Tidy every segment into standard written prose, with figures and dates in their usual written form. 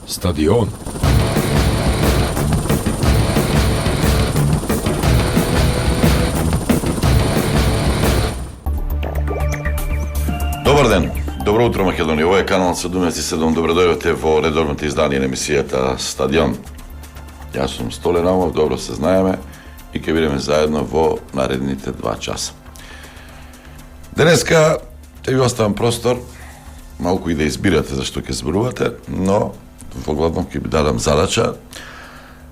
Стадион. Добар ден, добро утро Македонија. Ова е канал 77. Добро дојдовте во редовното издание на емисијата Стадион. Јас сум Столе Наумов, добро се знаеме и ќе бидеме заедно во наредните 2 часа. Денеска ќе ви оставам простор малку и да избирате зашто ќе зборувате, но во главно ќе ви дадам задача.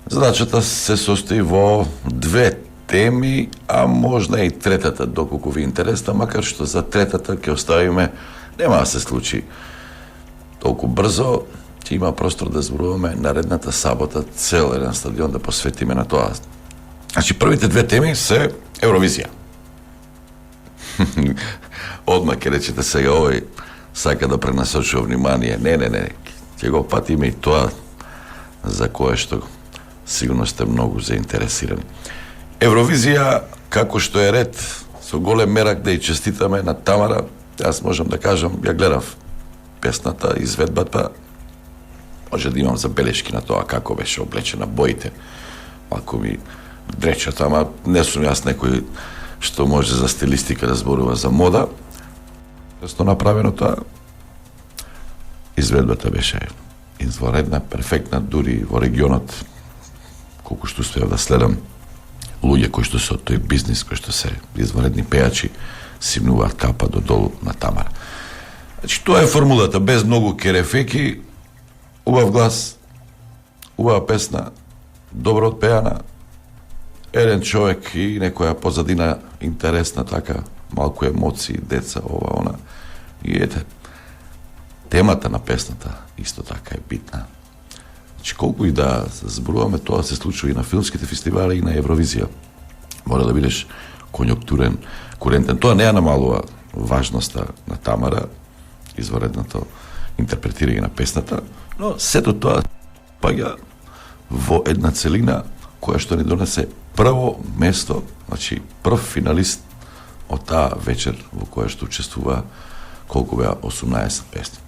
Задачата се состои во 2 теми, а можна и третата, доколку ви интересна, макар што за третата ќе оставиме, нема да се случи толку брзо, ќе има простор да зборуваме наредната сабота, цел еден стадион да посветиме на тоа. Значи, првите 2 теми се Евровизија. Одма ќе речете сега овој сака да пренасочува внимание. Не, ќе го патиме и тоа за кое што сигурно сте многу заинтересирани. Евровизија, како што е ред, со голем мерак да и честитаме на Тамара. Јас можам да кажам, ја гледав песната, изведбата, може да имам забелешки на тоа како беше облечена, боите, малку ми дречат, ама не сум јас некој што може за стилистика да зборува за мода. Просто направено тоа, изведбата беше изваредна, перфектна, дури во регионот, колку што успеав да следам, луѓе кои што се од тој бизнис, кои што се изваредни пејачи, симнуваат капа до долу на Тамара. Значи, тоа е формулата, без многу керефеки, убав глас, убава песна, добро отпеана, еден човек и некоја позадина интересна, така, малку емоции, деца, ова, она. И ете, темата на песната исто така е битна. Значи, колку и да зборуваме, тоа се случува и на филмските фестивали и на Евровизија. Мора да бидеш конјунктурен, курентен. Тоа не ја намалува важноста на Тамара, изваредното интерпретирање на песната, но сето тоа паѓа во една целина која што ни донесе прво место, значи прв финалист од таа вечер во која што учествува колку беа 18 песни.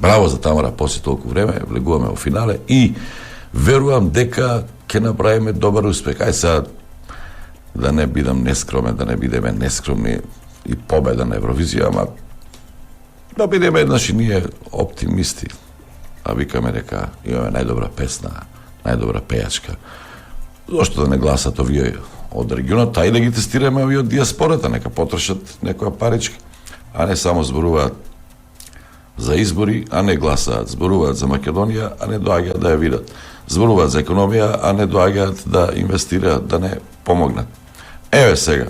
Браво за Тамара, после толку време влегуваме во финале и верувам дека ќе направиме добар успех. Ај сега да не бидам нескромен, да не бидеме нескромни и победа на Евровизија, ама да бидеме еднаш и ние оптимисти. А викаме дека имаме најдобра песна, најдобра пејачка. Зошто да не гласат овие од регионот, а и да ги тестираме овие од диаспората, нека потрошат некоја паричка, а не само зборуваат за избори, а не гласаат, зборуваат за Македонија, а не доаѓаат да ја видат. Зборуваат за економија, а не доаѓаат да инвестираат, да не помогнат. Еве сега,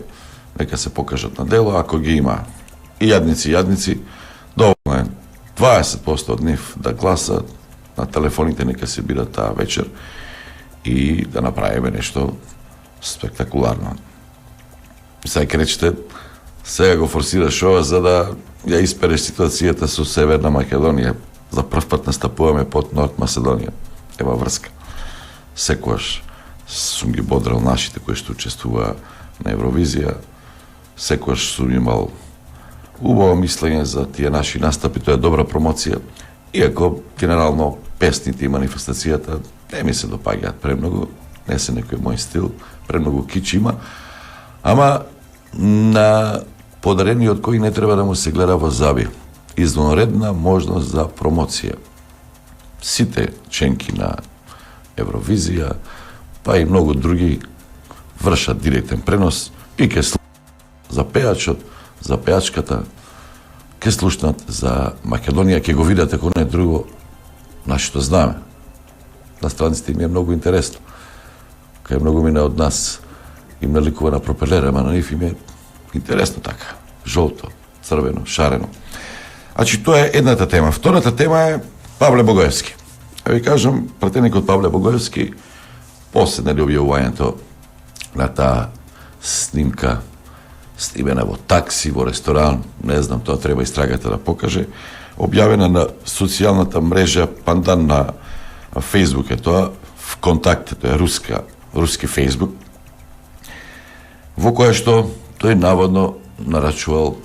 нека се покажат на дело, ако ги има и јадници, доволно е 20% од нив да гласаат, на телефоните нека се бират таа вечер и да направиме нешто спектакуларно. Сега ќе речете, сега го форсираш ова за да ја испереш ситуацијата со Северна Македонија. За прв пат настапуваме под Норд Македонија. Ева врска. Секојаш сум ги бодрал нашите кои што учествуваа на Евровизија. Секојаш сум имал убаво мислење за тие наши настапи, тоа е добра промоција. Иако генерално песните и манифестацијата не ми се допаѓаат премногу, не се некој мој стил, премногу кич има, ама на подарениот кој не треба да му се гледа во заби. Извонредна можност за промоција. Сите ченки на Евровизија, па и многу други вршат директен пренос и ке слушнат за пејачот, за пејачката, ке слушнат за Македонија, ке го видат ако не друго нашето знаме. На страниците им е многу интересно. Кај многу мине од нас им наликува на пропелера, ама на нив им е интересно така. Жолто, црвено, шарено. Значи, тоа е едната тема. Втората тема е Павле Богоевски. Ви кажам, пратеникот Павле Богоевски, после нели објавувањето на таа снимка, снимена во такси, во ресторан, не знам, тоа треба истрагата да покаже, објавена на социјалната мрежа пандан на Фейсбук е тоа, ВКонтакте, тоа е руски Фейсбук, во која што тој наводно нарачувал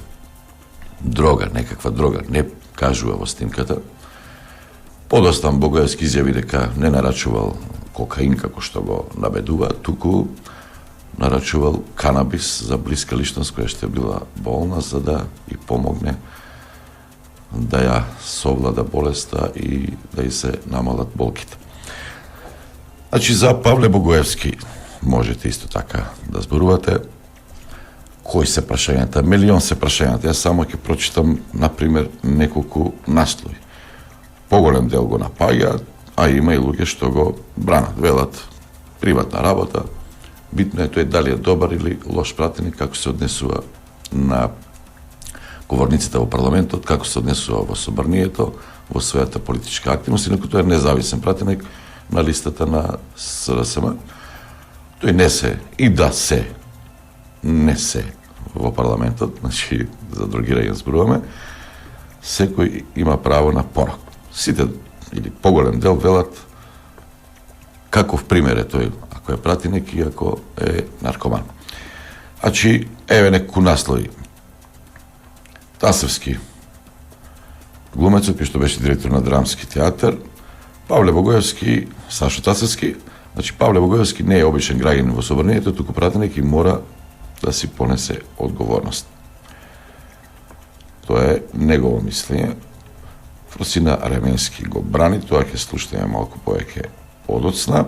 дрога, некаква дрога, не кажува во снимката, Подоста Богоевски изјави дека не нарачувал кокаин како што го набедува, туку нарачувал канабис за блиска личност која што била болна, за да и помогне да ја совлада болеста и да и се намалат болките. Значи, за Павле Богоевски можете исто така да зборувате. Кои се прашањата? Милион се прашањата. Јас само ќе прочитам, например, неколку наслови. Поголем дел го напаѓаат, а има и луѓе што го бранат. Велат, приватна работа, битно е тој дали е добар или лош пратеник, како се однесува на говорниците во парламентот, како се однесува во собранието, во својата политичка активност, инаку тој е независен пратеник на листата на СРСМ. Тој не се, и да се, не се во парламентот, значи за другирање зборуваме, секој има право на порок. Сите, или поголем дел, велат каков пример е тој, ако е пратеник и ако е наркоман. Значи, еве некои наслови. Тасевски, глумецот, кој што беше директор на Драмски театар, Павле Богоевски, Сашо Тасевски. Значи, Павле Богоевски не е обичен граѓанин во собранието, туку пратеник и мора да си понесе одговорност. Тоа е негово мислење. Фросина Ременски го брани, тоа ќе слушаме малку повеќе одоцна.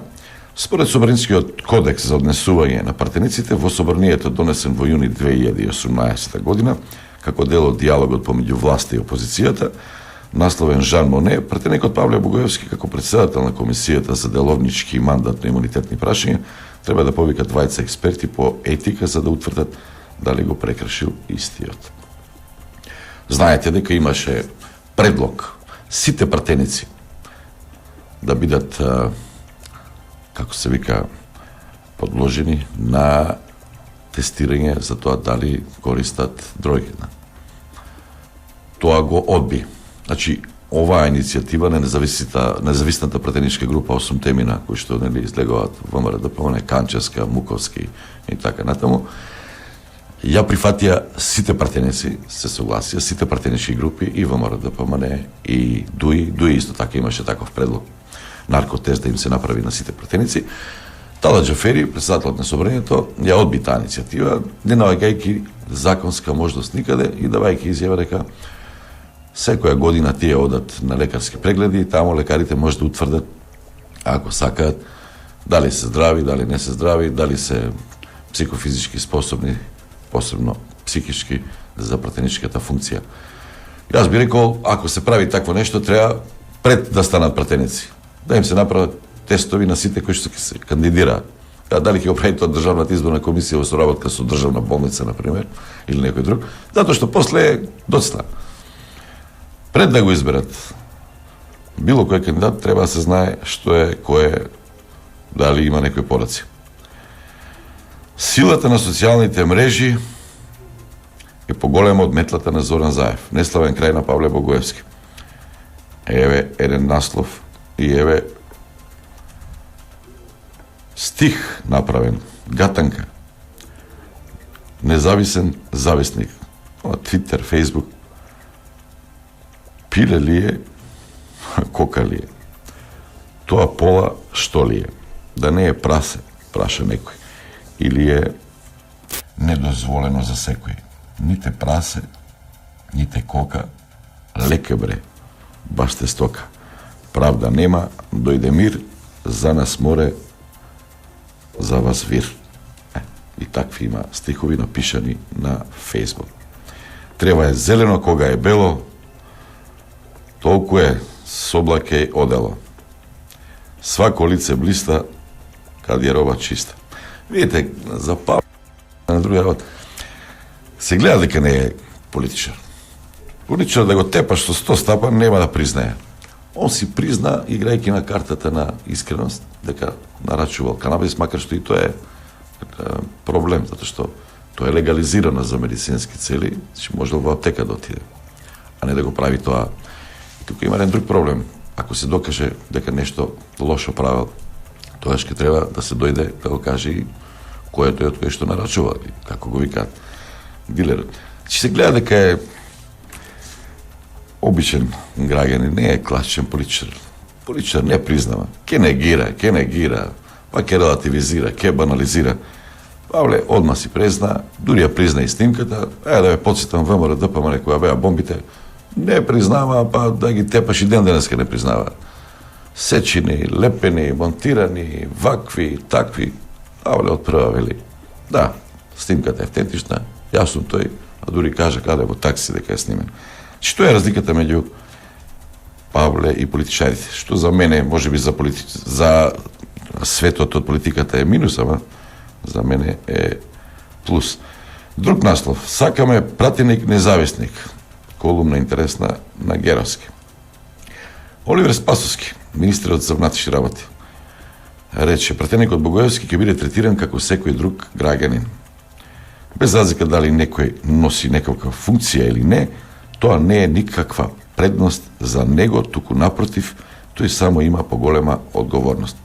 Според Собранискиот кодекс за однесување на пратениците во собранието донесен во јуни 2018 година, како дел од диалогот помеѓу власта и опозицијата, насловен Жан Моне, пратеникот Павле Богоевски како председател на Комисијата за деловнички и мандатно-имунитетни прашања треба да повика двајца експерти по етика за да утврдат дали го прекршил истиот. Знаете дека имаше предлог сите пратеници да бидат, како се вика, подложени на тестирање за тоа дали користат дроги. Тоа го одби. Значи, оваа иницијатива на независната пратеничка група 8 темина, кои што излегуваат ВМРО ДПМН, Канчевска, Муковски и така натаму, ја прифатија сите пратеници, се согласија, сите пратенички групи и ВМРО ДПМН и ДУИ исто така имаше таков предлог, наркотест да им се направи на сите пратеници. Тала Џафери, председателот на собранието, ја одби таа иницијатива, не наоѓајќи законска можност никаде и давајќи изјава дека секоја година тие одат на лекарски прегледи и таму лекарите може да утврдат, ако сакаат, дали се здрави, дали не се здрави, дали се психофизички способни, посебно психички, за пратеничката функција. Јас би рекол, ако се прави такво нешто, треба пред да станат пратеници, да им се направат тестови на сите кои што се кандидираат. Дали ќе го прави тоа Државната изборна комисија во соработка со државна болница, например, или некој друг, затоа што после е доцна. Пред да го изберат било кој кандидат, треба да се знае што е, кој е, дали има некои пораци. Силата на социјалните мрежи е поголема од метлата на Зоран Заев. Неславен крај на Павле Богоевски. Еве еден наслов и еве стих направен. Гатанка. Независен зависник. Твитер, Фейсбук. Пиле ли е, кока ли е? Тоа пола што ли е? Да не е прасе, праша некој. Или е недозволено за секој. Ните прасе, ните кока, леке бре, баш те стока. Правда нема, дојде мир, за нас море, за вас вир. И такви има стихови напишани на Фейсбук. Треба е зелено кога е бело, толку е соблаке одело. Свако лице блиста, кад е роба чиста. Видите, за Павле на друга работа, се гледа дека не е политичар. Политичар да го тепаш со 100 стапа нема да признае. Он си призна, играјќи на картата на искреност, дека нарачувал канабис, макар што и тоа е проблем, затоа што тоа е легализирано за медицински цели, значи можел во аптека да отиде, а не да го прави тоа. Тука има еден друг проблем. Ако се докаже дека нешто лошо правил, тоа ќе треба да се дојде да го каже и кој е тој од кој што нарачува, како го викаат дилерот. Че се гледа дека е обичен граѓанин, не е класичен политичар. Политичар не признава, ке негира, па ке релативизира, ке банализира. Павле одма си презна, дури ја призна и снимката, да ме подсетам ВМРО ДПМН која беа бомбите, не признава, па да ги тепаш и ден денеска не признава. Сечени, лепени, монтирани, вакви, такви. Павле од прва вели, да, снимката е автентична, јас сум тој, а дури кажа каде во такси дека е снимен. Што е разликата меѓу Павле и политичарите? Што за мене, може би за светот од политиката е минус, ама за мене е плюс. Друг наслов. Сакаме пратеник независник. Колумна интересна на Геровски. Оливер Спасовски, министерот за внатрешни работи, рече, пратеникот Богоевски ќе биде третиран како секој друг граѓанин. Без разлика дали некој носи некаква функција или не, тоа не е никаква предност за него, туку напротив, тој само има поголема одговорност.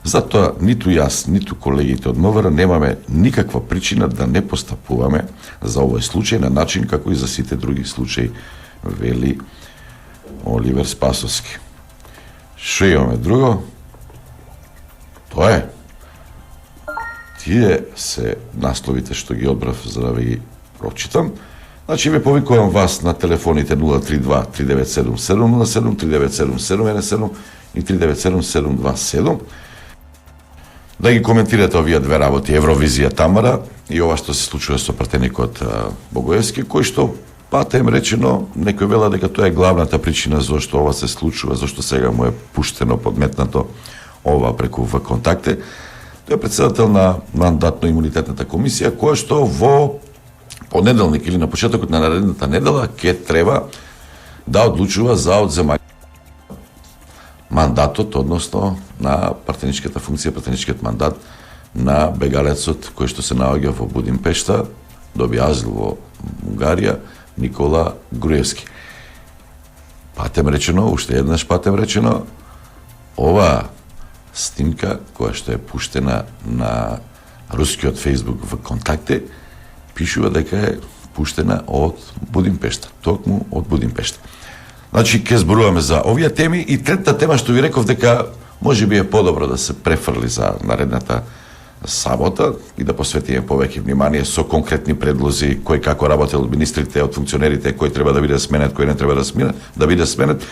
Затоа ниту јас, ниту колегите од МВР немаме никаква причина да не постапуваме за овој случај на начин како и за сите други случаи, вели Оливер Спасовски. Што имаме друго? Тоа е. Тие се насловите што ги одбрав за да ви ги прочитам. Значи, ве повикувам вас на телефоните 032-397-707, 397-717 и 397-727, да ги коментирате овие две работи, Евровизија Тамара и ова што се случува со пратеникот Богоевски, кој што, патем речено, некој вела дека тоа е главната причина зашто ова се случува, зашто сега му е пуштено, подметнато ова преку ВКонтакте. Тој е председател на мандатно-имунитетната комисија, која што во понеделник или на почетокот на наредната недела ќе треба да одлучува за одземање мандатот, односно на пратеничката функција, пратеничкиот мандат на бегалецот кој што се наоѓа во Будимпешта, доби азил во Унгарија, Никола Груевски. Патем речено, уште еднаш патем речено, ова снимка која што е пуштена на рускиот фејсбук во контакте, пишува дека е пуштена од Будимпешта, токму од Будимпешта. Значи, ке зборуваме за овие теми и третата тема што ви реков дека може би е подобро да се префрли за наредната сабота и да посветиме повеќе внимание со конкретни предлози, кој како работел од министрите, од функционерите, кој треба да биде сменет, кој не треба да биде сменет.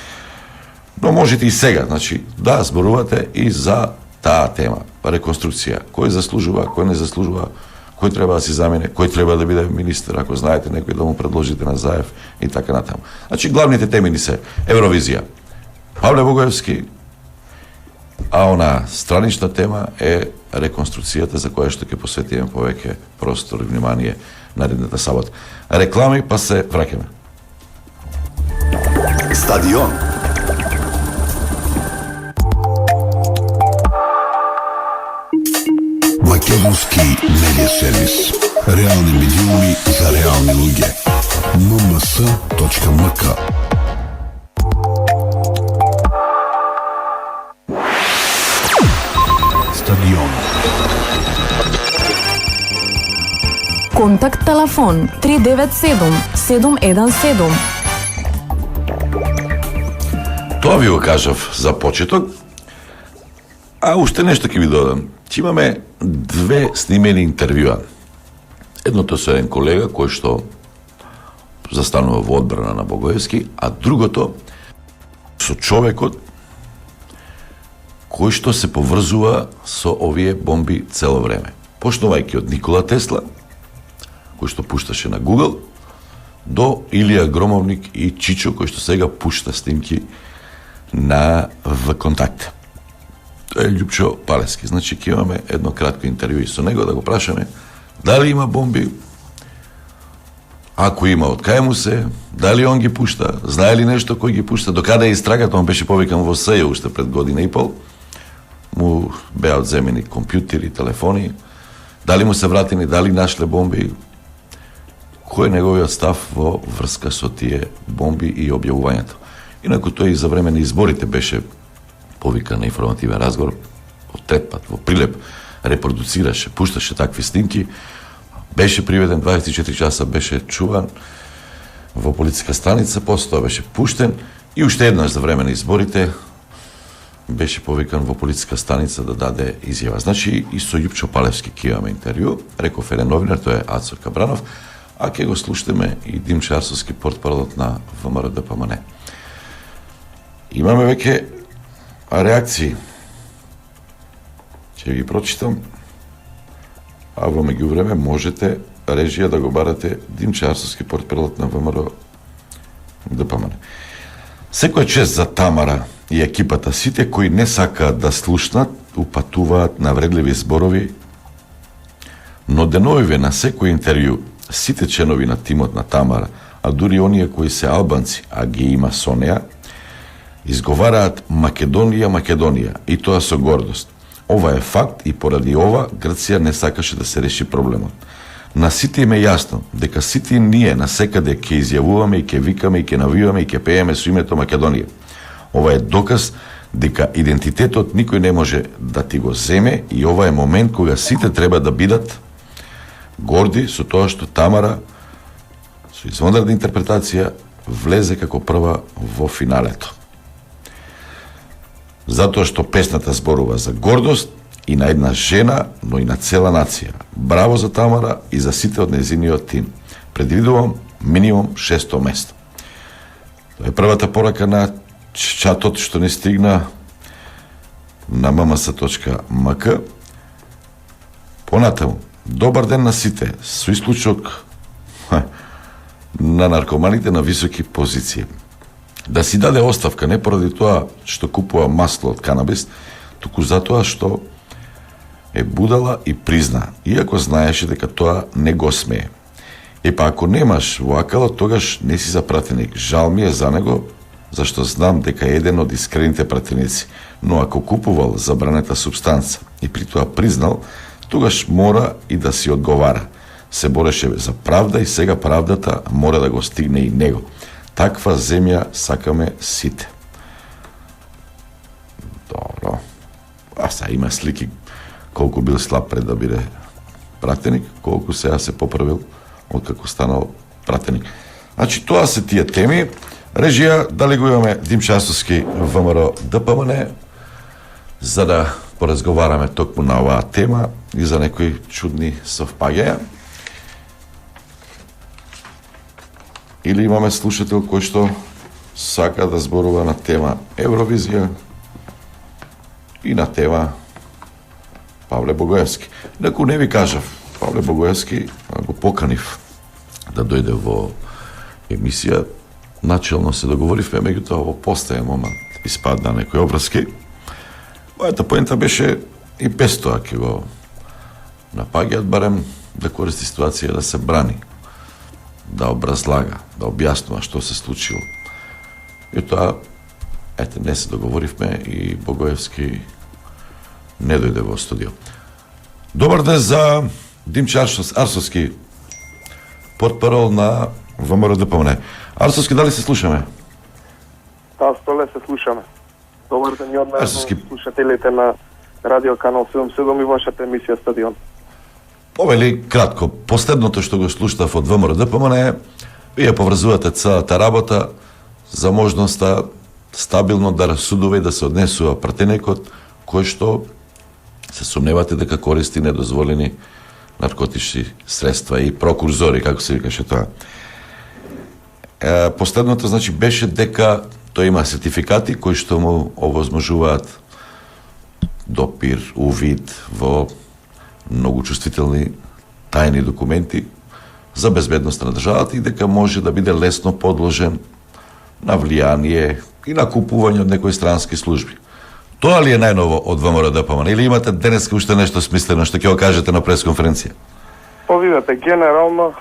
Но можете и сега, значи, да зборувате и за таа тема, реконструкција, кој заслужува, кој не заслужува, кој треба да си замине, кој треба да биде министер, ако знаете некој да му предложите на Заев и така натаму. Значи, главните теми ни се Евровизија, Павле Богоевски, а она странична тема е реконструкцијата за која што ќе посветиме повеќе простор и внимание наредната сабота. Реклами, па се враќаме. Стадион. Македонски медиа сервис. Реални медиуми за реални луѓе. mms.mk. Стадион. Контакт телефон 397 717. Тоа ви го кажав за почеток, а уште нешто ќе ви додам. Ќе имаме две снимени интервјуа. Едното со еден колега кој што застанува во одбрана на Богоевски, а другото со човекот кој што се поврзува со овие бомби цело време. Почнувајќи од Никола Тесла, кој што пушташе на Google, до Илија Громовник и Чичо, кој што сега пушта снимки на ВКонтакте. Тоа е Љупчо Палески. Значи, ќе имаме едно кратко интервју и со него да го прашаме дали има бомби, ако има, од кај му се, дали он ги пушта, знае ли нешто кој ги пушта, докаде е истрагата, он беше повикан во СЈ уште пред година и пол, му беа одземени компјутери, телефони, дали му се вратени, дали нашле бомби, кој е неговиот став во врска со тие бомби и објавувањето. Инаку тој и за време на изборите беше повикан на информативен разговор, во Третпат, во Прилеп, репродуцираше, пушташе такви снимки, беше приведен 24 часа, беше чуван во полициска станица, после тоа беше пуштен и уште еднаш за време на изборите беше повикан во полициска станица да даде изјава. Значи, и со Јупчо Палевски ќе имаме интервју, реков еден новинар, тој е Ацо Кабранов, а ќе го слушаме и Димчо Арсовски, портпаролот на ВМРО ДПМН. Имаме веќе реакции. Ќе ги прочитам, а во меѓувреме можете режија да го барате Димчо Арсовски, портпаролот на ВМРО ДПМН. Секоја чест за Тамара и екипата, сите кои не сакаат да слушнат, упатуваат навредливи зборови, но деновиве на секој интервју, сите членови на тимот на Тамара, а дури оние кои се албанци, а ги има со неа, изговараат Македонија, Македонија, и тоа со гордост. Ова е факт и поради ова Грција не сакаше да се реши проблемот. На сите им е јасно дека сите ние насекаде ќе изјавуваме и ќе викаме и ќе навиваме и ќе пееме со името Македонија. Ова е доказ дека идентитетот никој не може да ти го земе и ова е момент кога сите треба да бидат горди со тоа што Тамара со извонредна интерпретација влезе како прва во финалето. Затоа што песната зборува за гордост и на една жена, но и на цела нација. Браво за Тамара и за сите од нејзиниот тим. Предвидувам минимум 6-то место. Тоа е првата порака на чатот што не стигна на mms.mk. Понатаму, добар ден на сите, со исклучок на наркоманите на високи позиции. Да си даде оставка не поради тоа што купува масло од канабис, туку затоа што е будала и призна, иако знаеше дека тоа не го смее. Епа ако немаш во акалот, тогаш не си за пратеник. Жал ми е за него, зашто знам дека е еден од искрените пратеници. Но ако купувал забранета субстанца и при тоа признал, тогаш мора и да си одговара. Се бореше за правда и сега правдата мора да го стигне и него. Таква земја сакаме сите. Добро. А сега има слики колку бил слаб пред да биде пратеник, колку сега се поправил откако станал пратеник. Значи, тоа се тие теми. Режија, дали го имаме Димчо Арсовски ВМРО ДПМН, за да поразговараме токму на оваа тема и за некои чудни совпаѓања. Или имаме слушател кој што сака да зборува на тема Евровизија и на тема Павле Богоевски. Неку не ви кажав, Павле Богоевски го поканив да дојде во емисија. Начелно се договоривме, меѓутоа во постојан момент испадна некои обврски. Мојата поента беше и без тоа ќе го напаѓаат, барем да користи ситуација да се брани, да образлага, да објаснува што се случило. И тоа, не се договоривме и Богоевски не дојде во студио. Добар ден за Димчо Арсовски, портпарол на ВМРО ДПМН. Арсовски, дали се слушаме? Да, Столе, се слушаме. Добар ден и од нас, слушателите на Радио Канал 77 и вашата емисија Стадион. Повели кратко, последното што го слуштав од ВМРО ДПМН е, вие поврзувате целата работа за можноста стабилно да расудува и да се однесува пратеникот кој што се сумневате дека користи недозволени наркотични средства и прокурзори, како се викаше тоа. Последното, значи, беше дека тој има сертификати кои што му овозможуваат допир, увид во многу чувствителни тајни документи за безбедност на државата и дека може да биде лесно подложен на влијание и на купување од некои странски служби. Тоа ли е најново од ВМРО ДПМН или имате денеска уште нешто смислено што ќе го кажете на пресконференција? Видете, генерално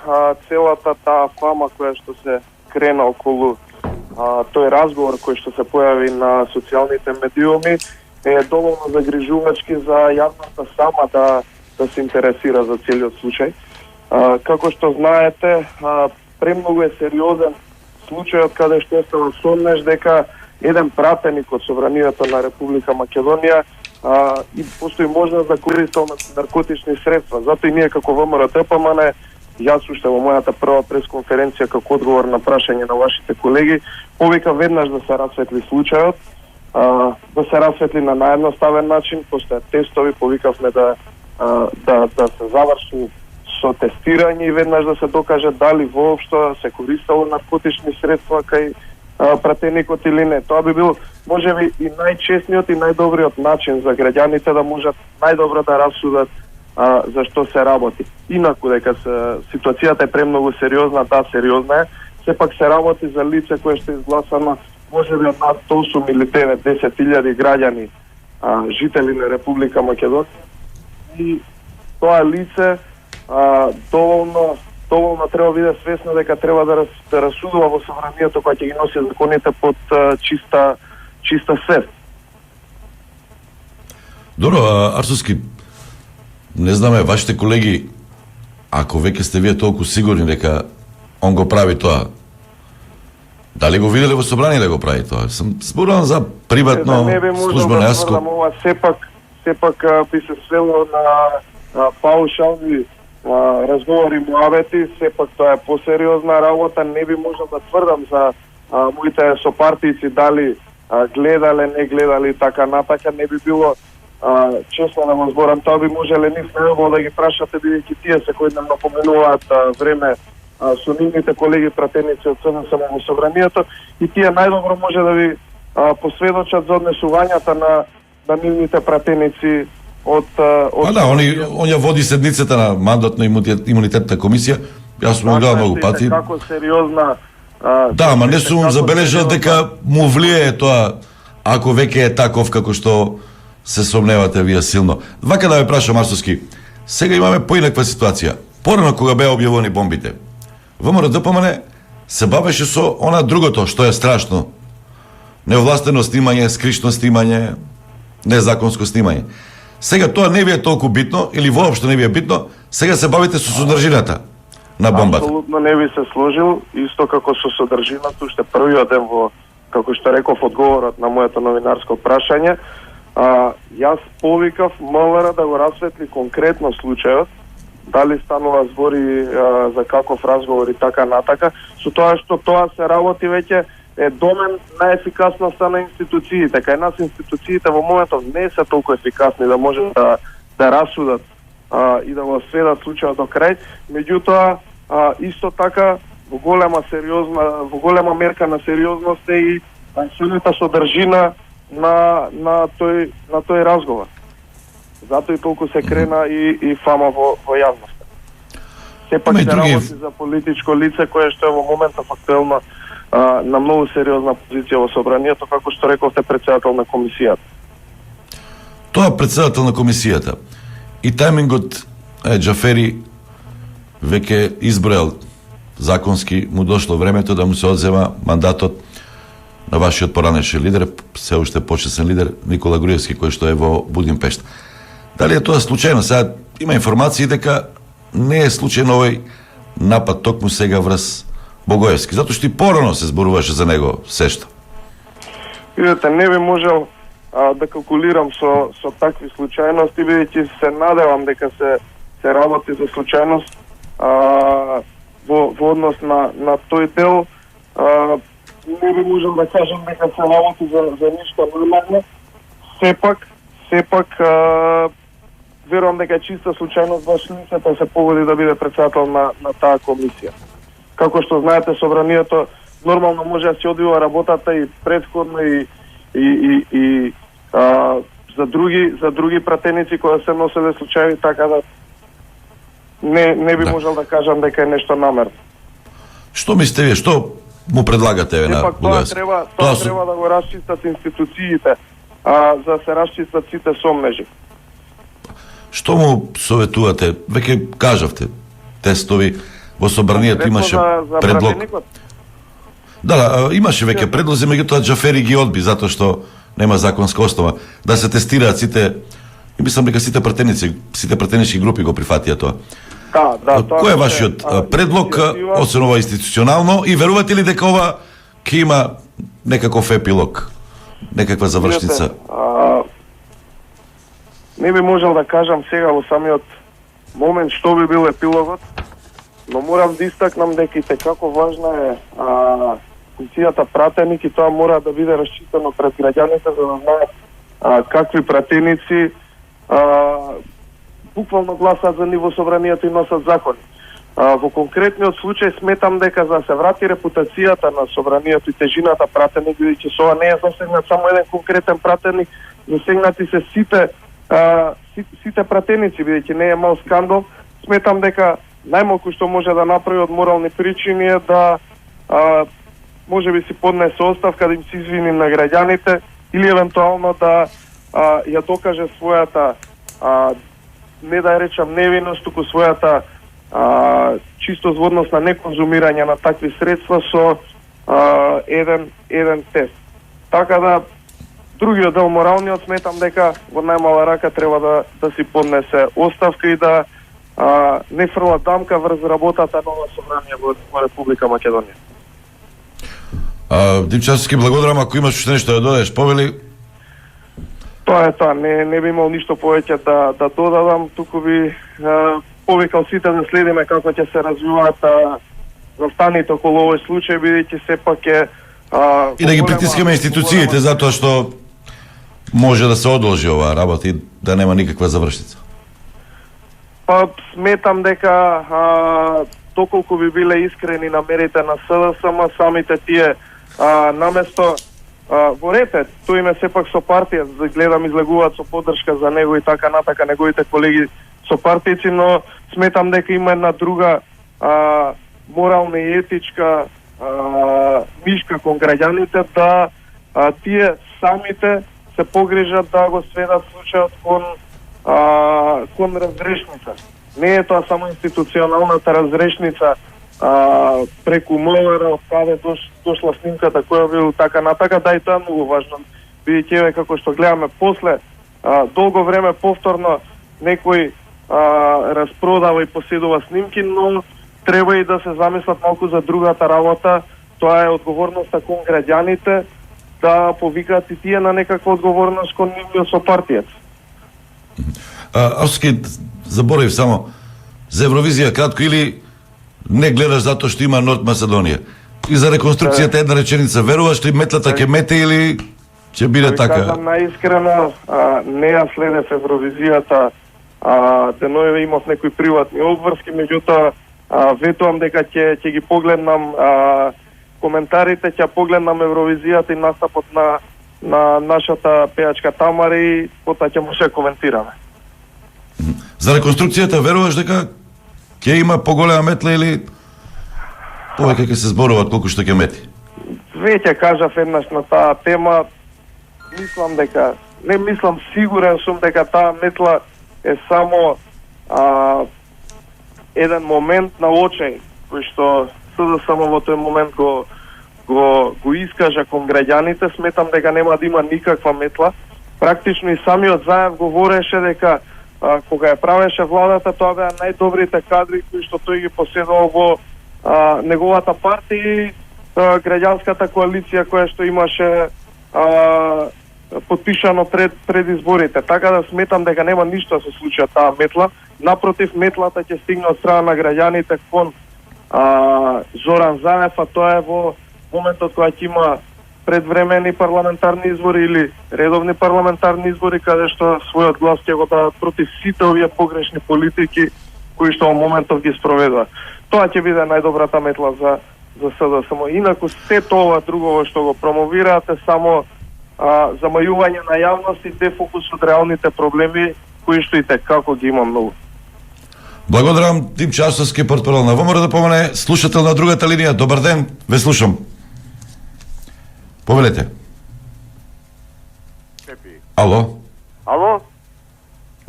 целата таа фама која што се крена околу тој разговор кој што се појави на социјалните медиуми е доволно загрижувачки за јавноста сама да се интересира за целиот случај. Како што знаете, премногу е сериозен случајот каде што става соннеш дека еден пратеник од собранието на Република Македонија и постои можност да користел наркотични средства. Затоа и ние како ВМРО ДПМН, јас уште во мојата прва пресконференција како одговор на прашање на вашите колеги, повика веднаш да се расветли случајот да се расветли на наједноставен начин, постојат тестови, повикавме да се заврши со тестирање и веднаш да се докаже дали воопшто се користело наркотични средства кај пратеникот или не. Тоа би бил можеби и најчестниот и најдобриот начин за граѓаните да можат најдобро да расудат за што се работи. Инаку дека ситуацијата е премногу сериозна, да, сериозна е, сепак се работи за лице кое што е изгласано можеби од над 8 или 9-10 000 граѓани, жители на Република Македонија, и тоа лице доволно треба да биде свесно дека треба да расудува во собранието кога ќе ги носи законите под чиста свест. Добро, Арсовски, не знаме, вашите колеги, ако веќе сте вие толку сигурни дека он го прави тоа, дали го виделе во собрание да го прави тоа? Сам зборувам за приватно, службено, јаско. Ова сепак би се свело на паушални разговори, муавети, сепак тоа е посериозна работа. Не би можел да тврдам за моите сопартијци дали гледале, не гледале и така натака. Не би било честно да го зборам. Тоа би можеле нив најубаво да ги прашате, бидејќи тие секојдневно поминуваат време со нивните колеги пратеници од СДСМ во собранието и тие најдобро може да ви посведочат за однесувањата на нивните пратеници од да, он ја води седницата на мандатно-имунитетна комисија. Јас сум гледал многу пати. Како сериозна да, ама не сум забележал дека му влијае тоа ако веќе е таков како што се сомневате вие силно. Вака да ве прашам, Арсовски, сега имаме поинаква ситуација. Порано кога беа објавени бомбите, ВМРО-ДПМН се бавеше со она другото што е страшно. Неовластено снимање, скришно снимање, незаконско снимање. Сега тоа не ви е толку битно или воопшто не ви е битно, сега се бавите со содржината на бомбата. Апсолутно не би се сложил, исто како со содржината, уште првиот ден во, како што реков, одговорот на моето новинарско прашање, јас повикав МВР да го расветли конкретно случајот, дали станува збори за каков разговор и така натака, со тоа што тоа се работи веќе е домен на ефикасноста на институциите. Кај нас институциите во моментов не се толку ефикасни да можат да расудат и да го сведат случајот до крај. Меѓутоа, исто така во голема мерка на сериозност е и самата содржина на тој разговор. Затоа и толку се крена и фама во јавноста. Сепак се работи за политичко лице кое што е во моментов актуелно на многу сериозна позиција во собранието, како што рековте, председател на комисијата. Тоа председател на комисијата. И тајмингот Џафери веќе избројал законски, му дошло времето да му се одзема мандатот на вашиот поранешен лидер, се уште почесен лидер Никола Груевски, кој што е во Будимпешта. Дали е тоа случајно? Сега има информации дека не е случајно овој напад токму сега врз Богоевски, затоа што и порано се зборуваше за него сешто. Видете, не би можел да калкулирам со такви случајности, бидејќи се надевам дека се работи за случајност во однос на тој дел. Не би можел да кажам дека се работи за ништо нормално. Сепак верувам дека е чиста случајност баш лицето се погоди да биде председател на таа комисија. Како што знаете, собранието нормално може да се одвива работата и претходно и за други пратеници кои се носеле случаи, така да не би можел да кажам дека е нешто намерно. Што мислите вие, што му предлагате на Богоевски? Тоа треба да го расчистат институциите, за да се расчистат сите сомнежи. Што му советувате? Веќе кажавте, тестови во собранието имаше предлог. Да, имаше веќе предлози, меѓутоа Џафери ги одби затоа што нема законска основа да се тестираат сите. И мислам дека сите пратенички групи го прифатија тоа. Да, кој е вашиот предлог, освен ова институционално, и верувате ли дека ова ќе има некаков епилог, некаква завршница? Не би можел да кажам сега во самиот момент што би бил епилогот, но морам да истакнам дека и како важна е функцијата пратеник и тоа мора да биде расчитано пред граѓаните за да знаат какви пратеници буквално гласаат за ниво собранието и носат закони. Во конкретниот случај сметам дека за да се врати репутацијата на собранието и тежината пратеник, бидејќи со ова не е засегнат само еден конкретен пратеник, засегнати се сите пратеници, бидејќи не е мал скандал, сметам дека најмалку што може да направи од морални причини е да може би си поднесе оставка, да им се извини на граѓаните или евентуално да ја докаже својата не да ја речам невиност, туку својата чистозводност на неконзумирање на такви средства со еден тест. Така да другиот дел моралниот сметам дека во најмала рака треба да си поднесе оставка и да не фрла дамка врз работата на ова собрание во Република Македонија. Димчарски, благодарам, ако имаш уште нешто да додадеш, повели. Тоа е тоа, не би имал ништо повеќе да додадам, туку би повикал сите да следиме како ќе се развиваат застаните околу овој случај, бидејќи сепак е и да ги притискаме институциите, затоа што може да се одложи оваа работа и да нема никаква завршница. Па сметам дека доколку би биле искрени намерите на СДСМ, самите тие наместо во рете, тој име сепак со партија, да гледам излегуваат со поддршка за него и така натака неговите колеги со партици, но сметам дека има една друга морална и етичка нишка кон граѓаните да тие самите се погрижат да го сведат случајот кон разрешница. Не е тоа само институционалната разрешница преку МВР, од каде дошла снимката, која бил така натака, да и тоа е многу важно. Бидејќи како што гледаме после долго време повторно некој распродава и поседува снимки, но треба и да се замислат малку за другата работа. Тоа е одговорноста кон граѓаните да повикаат и тие на некаква одговорност кон нивниот со партијата. Авски, заборав само за Евровизија кратко, или не гледаш затоа што има Норд Македонија? И за реконструкцијата една реченица, веруваш ли метлата ќе мете или ќе биде така? Кажам наискрено, не ја следев Евровизијата, денојаве имав некои приватни обврски, меѓутоа ветувам дека ќе ги погледнам коментарите, ќе погледнам Евровизијата и настапот на нашата пејачка Тамара и потоа ќе може да коментираме. За реконструкцијата веруваш дека ќе има поголема метла или повеќе ќе се зборуваат колку што ќе мети? Веќе кажав еднаш на таа тема, мислам дека, не мислам, сигурен сум дека таа метла е само еден момент на очај, кој што само во тој момент го искажа кон граѓаните. Сметам дека нема да има никаква метла. Практично и самиот Заев говореше дека кога ја правеше владата, тоа беа најдобрите кадри кои што тој ги поседувал во неговата партија и граѓанската коалиција која што имаше подпишано пред изборите. Така да сметам дека нема ништо да се случи таа метла. Напротив, метлата ќе стигне од страна на граѓаните кон Зоран Заев, а тоа е во моментот кога ќе има предвремени парламентарни избори или редовни парламентарни избори, каде што својот глас ќе го дадат против сите овие погрешни политики кои што во моментов ги спроведува. Тоа ќе биде најдобрата метла за СДСМ. Инаку се тоа друго што го промовираат е само замајување на јавност и дефокус од реалните проблеми кои што и како ги има многу. Благодарам, Димчо Асовски, портпарол на ВМРО, да помане слушател на другата линија. Добар ден, ве слушам. Повелете. Пепи. Ало? Ало?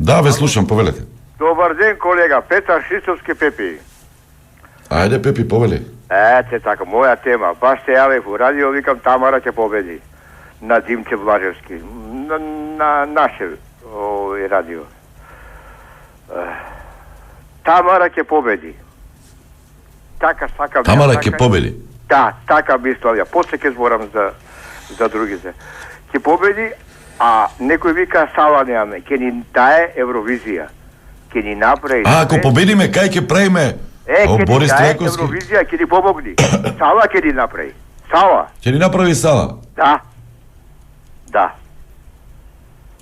Да, ве слушам, повелете. Добар ден, колега. Петар Шистовски, Пепи. Ајде, Пепи, повели. Ете така, моја тема. Баш се јавев у радио, викам Тамара ќе победи. На Димче Блажевски. На наше радио. Тамара ќе победи. Така сакам. Тамара ќе победи. Да, така мислам ја. После ќе зборам за другите. Ќе победи, а некој вика сала немаме. Ќе ни дае Евровизија. Ќе ни направи. Ако победиме, кај ќе правиме? Ќе ни Борис дае Трајковски. Евровизија, ќе ни помогни. Сала ќе ни направи. Сала. Ќе ни направи сала. Да. Да.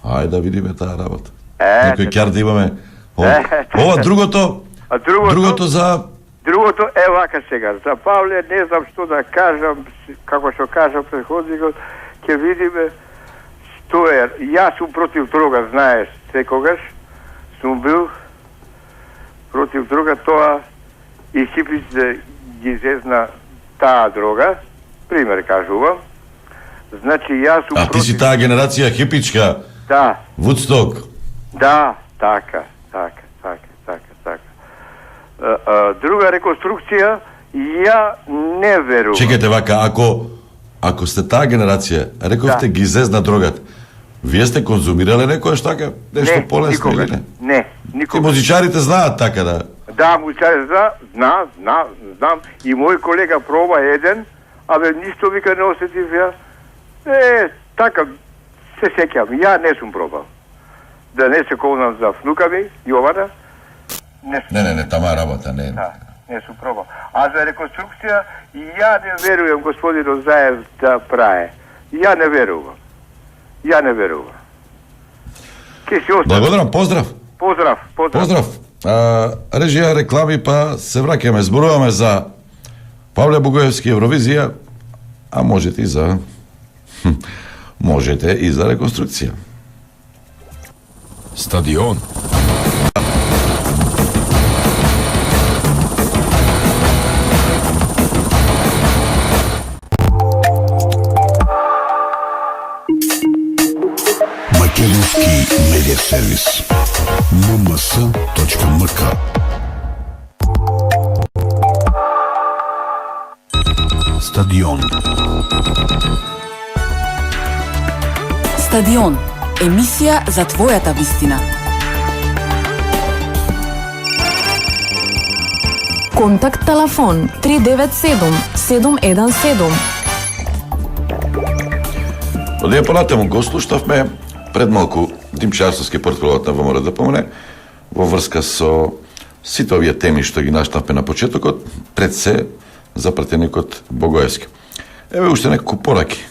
Ајде да видиме таа работа. Ето. Некој кјар да имаме. Ето. Ова другото, А другото за Другото е вака сега. За Павле не знам што да кажам, како што кажам предходникот, ќе видиме што е. Јас сум против дрога, знаеш, секогаш сум бил против дрога, тоа и хипич ги зезна таа дрога, пример кажувам. Значи јас сум ти си таа генерација хипичка. Да. Вудсток. Да, така. Друга реконструкција, ја не верувам. Чекайте вака, ако сте таа генерација, рековте ги зезна дрогат. Вие сте конзумирале некојаш така нешто полесно или не? Не, Ти никога. музичарите знаат така да. Да, музичарите знам. И мој колега проба еден, абе ништо вика не осетив ја. Така се сеќам. Ја не сум пробал. Да не се колнам за внука ми, Јована. Не, тама работа, не. Да, не сум пробал. А за реконструкција, ја не верувам господинот Заев да праe. Ја не верувам. Ке се остане. Благодарам, поздрав. Поздрав. Режија, реклами, па се враќаме. Зборуваме за Павле Бугаевски, Евровизија, а можете и за реконструкција. Стадион. Македонски медиа сервис. mms.mk. Стадион. Стадион. Емисија за твојата вистина. Контакт телефон 397 717. Одија понатаму го слуштавме пред малку Димче Арсовски портколот на ВМРО да помне во врска со сите овие теми што ги наштавме на почетокот, пред се за пратеникот Богоевски. Еве уште неколку пораки.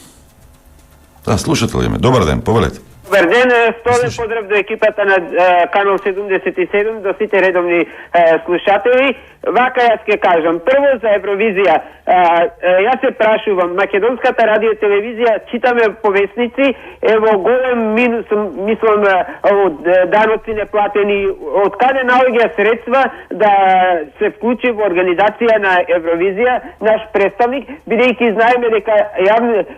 Да, слушател име. Добар ден, повелете. Добар ден, столен поздрав до екипата на Канал 77, до сите редовни слушатели. Вака јас ке кажам, прво за Евровизија. Јас се прашувам, македонската радио телевизија читаме повесници, ево голем минус, мислам, од даноци неплатени, од каде наоѓа средства да се вклучи во организација на Евровизија наш представник, бидејќи знаеме дека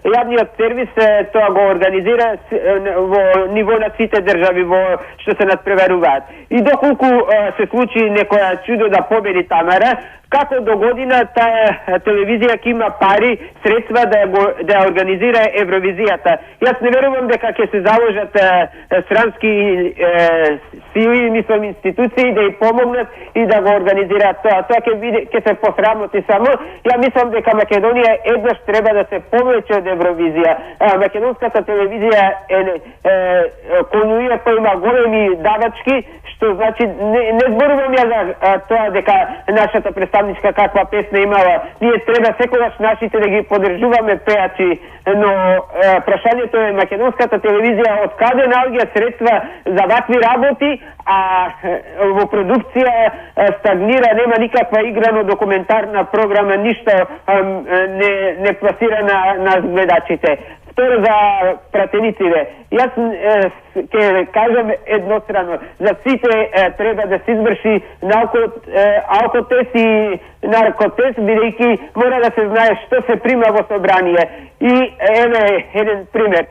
јавниот сервис тоа го организира во ниво на сите држави во што се надпреваруваат. И доколку се случи некоја чудо да победи Тамара, како до година таа телевизија ќе има пари, средства да организира Евровизијата. Јас не верувам дека ќе се заложат странски сили, мислам институции да ја помогнат и да го организираат тоа. Тоа ќе се посрамоти само. Ја мислам дека Македонија еднаш треба да се повлече од Евровизија. Македонската телевизија конуира па има големи давачки, што значи не зборувам ја за тоа дека нашата представничка каква песна имала. Ние треба секогаш нашите да ги поддржуваме пеачи, но прашањето е македонската телевизија од каде наоѓа средства за вакви работи, а во продукција стагнира, нема никаква играно документарна програма, ништо не пласира на гледачите. Второ за пратениците. Јас ќе кажам еднострано, за сите треба да се изврши алкотест и наркотест, бидејќи мора да се знае што се прима во собрание. И еве еден пример.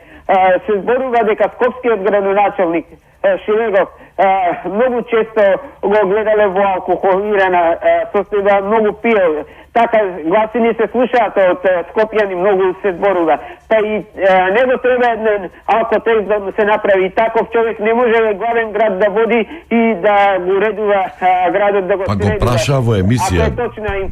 Се зборува дека скопскиот градоначалник Шилегов многу често го гледале во алкохолирана состојба, многу пие. Така гласини се слушаат од Скопјани, многу се зборува. Па и него треба алкотест да се направи. Таков човек не може главен град да води и да го уредува градот, да го средува. Па го праша во емисија.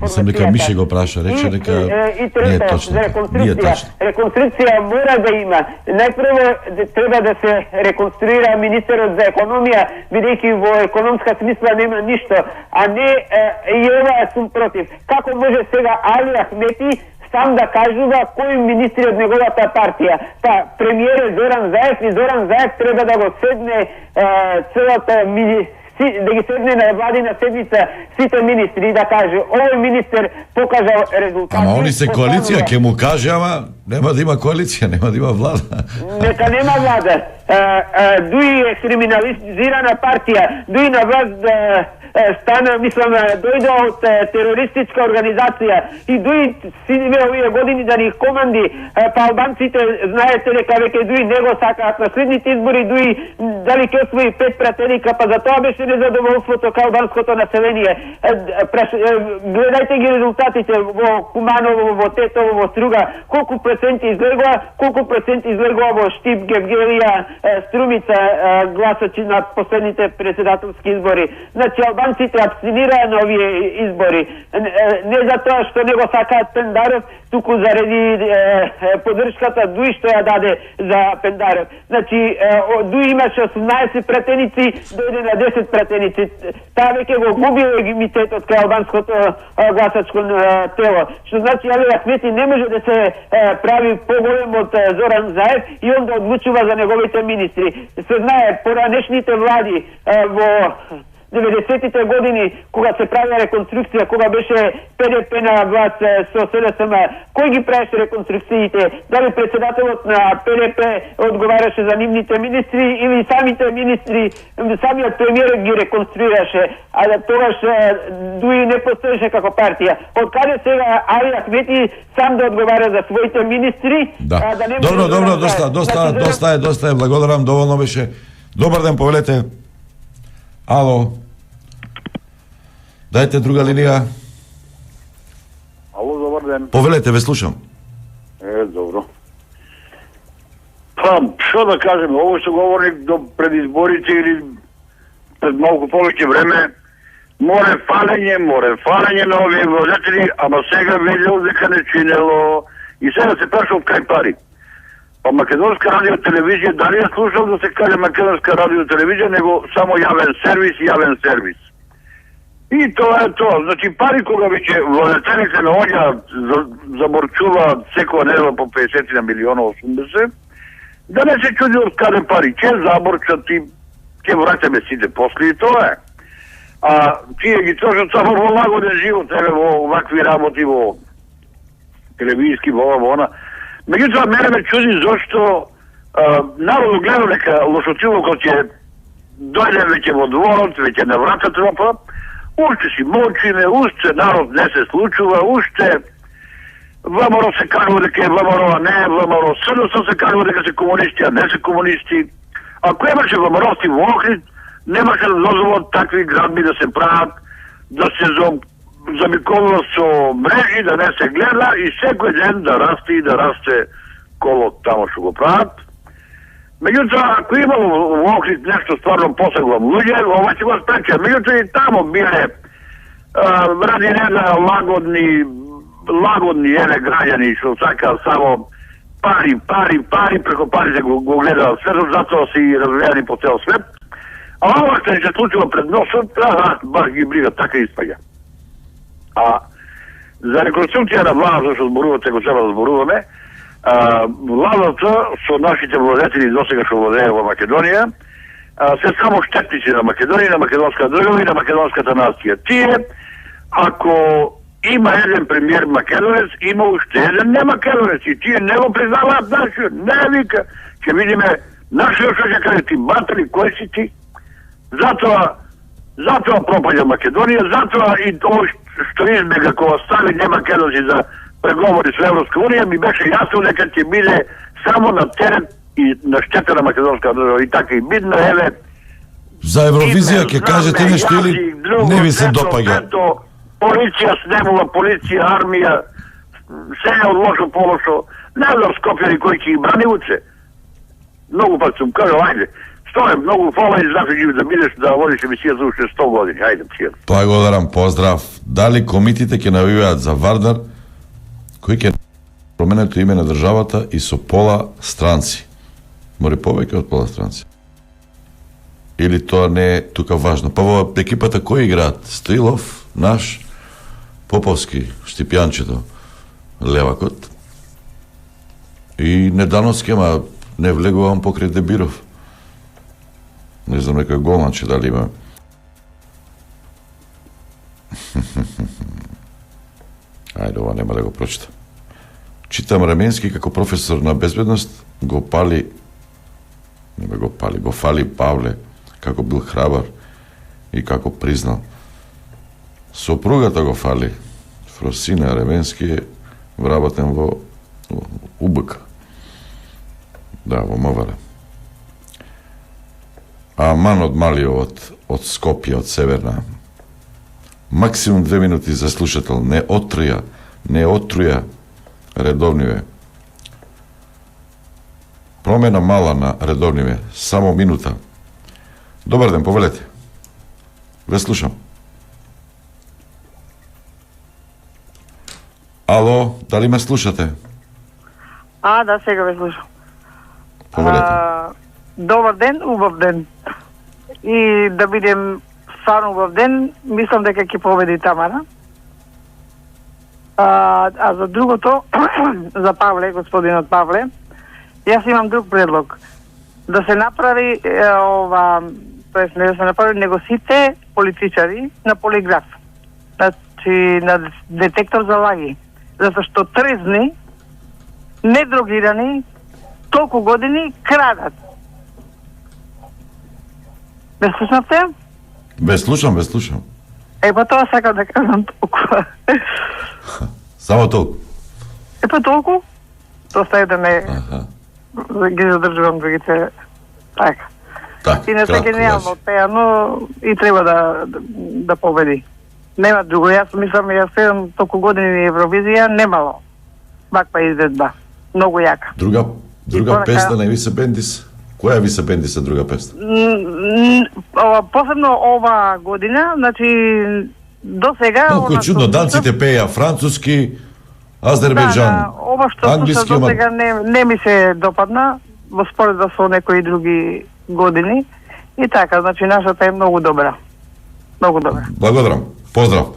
Мислам дека Мише го праша, рече дека не е точно. Не е точно. Реконструкција мора да има. Најпрво треба да се реконструира министерот за економија, бидејќи во економска смисла нема ништо, а не и ова сум против. Како може сега Али Ахмети сам да кажува кои министри од неговата партија. Па премиер е Зоран Заев и Зоран Заев треба да го седне целата да ги седне на владина седница сите министри и да каже овој министер покажал резултати. Ама они се коалиција, ќе му каже, ама нема да има коалиција, нема да има влада. Нека нема влада. Дуи е криминализирана партија, дуи на власт стана, мислам, дојде од терористичка организација и дуи синиве овие години да ни команди, па албанците знаете дека веќе дуи него сакаат на следните избори, дуи дали ќе освои 5 пратеника, па за тоа беше незадоволството кај албанското население. Гледајте ги резултатите во Куманово, во Тетово, во Струга, колку проценти излегува, колку проценти излегува во Штип, Гевгелија, Струмица, гласачи на последните председателски избори. Значи, албанците абстинираа на овие избори. Не за тоа што него сакаат Пендаров, туку заради поддршката дуи што ја даде за Пендаров. Значи, дуи имаше 18 пратеници, дојде на 10 пратеници. Таа веќе го губи легитимитетот кај албанското гласачко тело. Што значи, Али Ахмети не може да се прави поголем од Зоран Заев и он да одлучува за неговите министри. Се знае, поранешните влади во 90-тите години, кога се правила реконструкција, кога беше ПДП на власт со СДСМ, кој ги правеше реконструкциите? Дали председателот на ПДП одговараше за нивните министри или самите министри, самиот премиер ги реконструираше, а да тогаш дуи не постоеше како партија. Од каде сега Али Ахмети сам да одговара за своите министри? Да. Да не Добро, доста е, благодарам, доволно беше. Добар ден, повелете. Ало. Дајте друга линија. Ало, добар ден. Повелете, ве слушам. Добро. Па, што да кажем, ово што говори до пред изборите или пред малку повеќе време, море фалење на овие владетели, ама сега видел дека не чинело и сега се прашал кај пари. Па Македонска радио телевизија, дали ја слушал да се каже Македонска радио телевизија, него само јавен сервис. И тоа е тоа. Значи, пари кога веќе владетелите наоѓаат, заборчуваат секоја недела по 50 на милиона 80, да не се чуди од каде пари. Ќе заборчат и ќе враќаме сите после и тоа е. А тие ги трошат само во лагоден живот, еве во вакви работи, во телевизиски, во она. Меѓутоа, мене ме чуди зашто народот гледа дека лошотилокот ќе дојде веќе во дворот, веќе на врата тропа, уште си мочиме, уште народ не се случува, уште ВМРО се кажува дека е ВМРО, а не е ВМРО, СДС се кажува дека се комунисти, а не се комунисти. Ако имаше ВМРО-сти во Охрид, немаше да дозволат такви градби да се прават, да се замиколува со мрежи, да не се гледа и секој ден да расте колот тамо што го прават. Меѓутоа, ако имало во Охрид нешто стварно посеглам луѓе, ова ќе го спрече. Меѓутоа и тамо биле ради неда лагодни граѓани што сака само пари, преко парите го гледаат светот, затоа си развејани по цел свет. А ова што се случува пред носот, баш ги брига, така испаѓа. А за реконструкција на влада, што зборувате, го треба да зборуваме, владата со нашите владетели досега што владеја во Македонија се само штетници на Македонија, на македонска држава и на македонската нација. Тие, ако има еден премиер македонец, има уште еден не македонец и тие не го признаваат нашиот. Не вика, ќе видиме нашиот што ќе каже ти батали, кој си ти? Затоа пропаѓа Македонија, затоа и тоа што избега кога стави не македонци за преговори со Европска унија, ми беше јасно дека ќе биде само на терен и на штета на македонска држава. И така и бидна, еве. За Евровизија ќе кажете нешто или не ви се допаѓа? Полиција снемува, полиција, армија, се е од лошо по лошо. Не знам Скопјани кој ќе ги брани уче. Многу пат сум кажал, ајде, што е многу фала и знака ги да бидеш да водиш емисија за уште 100 години. Ајде, псијат. Благодарам, поздрав. Дали комитите ќе навиваат за Вардар, кој ќе променето име на државата и со пола странци? Море повеќе од пола странци. Или тоа не е тука важно? Па во екипата кој играат? Стоилов, наш, Поповски, Штипјанчето. левакот и недановски, ама не влегувам покрај Дебиров. Не знам некој голман че дали има. Ајде, ова нема да го прочитам. Читам Раменски како професор на безбедност го фали Павле како бил храбар и како признал. Сопругата го фали. Фросина Раменски е вработен во УБК. Да, во МВР. А Ман од Малиот, од Скопје, од Северна. Максимум 2 минути за слушател. Не отруја редовниве. Промена мала на редовниве. Само минута. Добар ден, повелете. Ве слушам. Ало, дали ме слушате? Да, сега ве слушам. Повелете. Добар ден, убав ден. И да бидем стварно убав ден, мислам дека ќе победи Тамара. А за другото, за Павле, господинот Павле, јас имам друг предлог. Да се направи тоест не да се направи, него сите политичари на полиграф. Значи на детектор за лаги. Затоа што трезни, недрогирани, толку години крадат. Ве слушнавте? Ве слушам. Па тоа сакам да кажам толку. Само толку? Па толку? Доста е да ме ги задржувам другите. Така. Иначе гениално пеано и треба да победи. Нема друго. Јас мислам, јас следам толку години Евровизија, немало ваква изведба. Многу јака. Друга песна на Висе Бендис? Која е Висе Бендис друга песна? Посебно ова година, значи до сега... Малко чудно, данците пеја француски, Азербејджан, ова што слушам до сега не ми се допадна, во споредба со некои други години. И така, значи нашата е многу добра. Многу добра. Благодарам. Поздрав.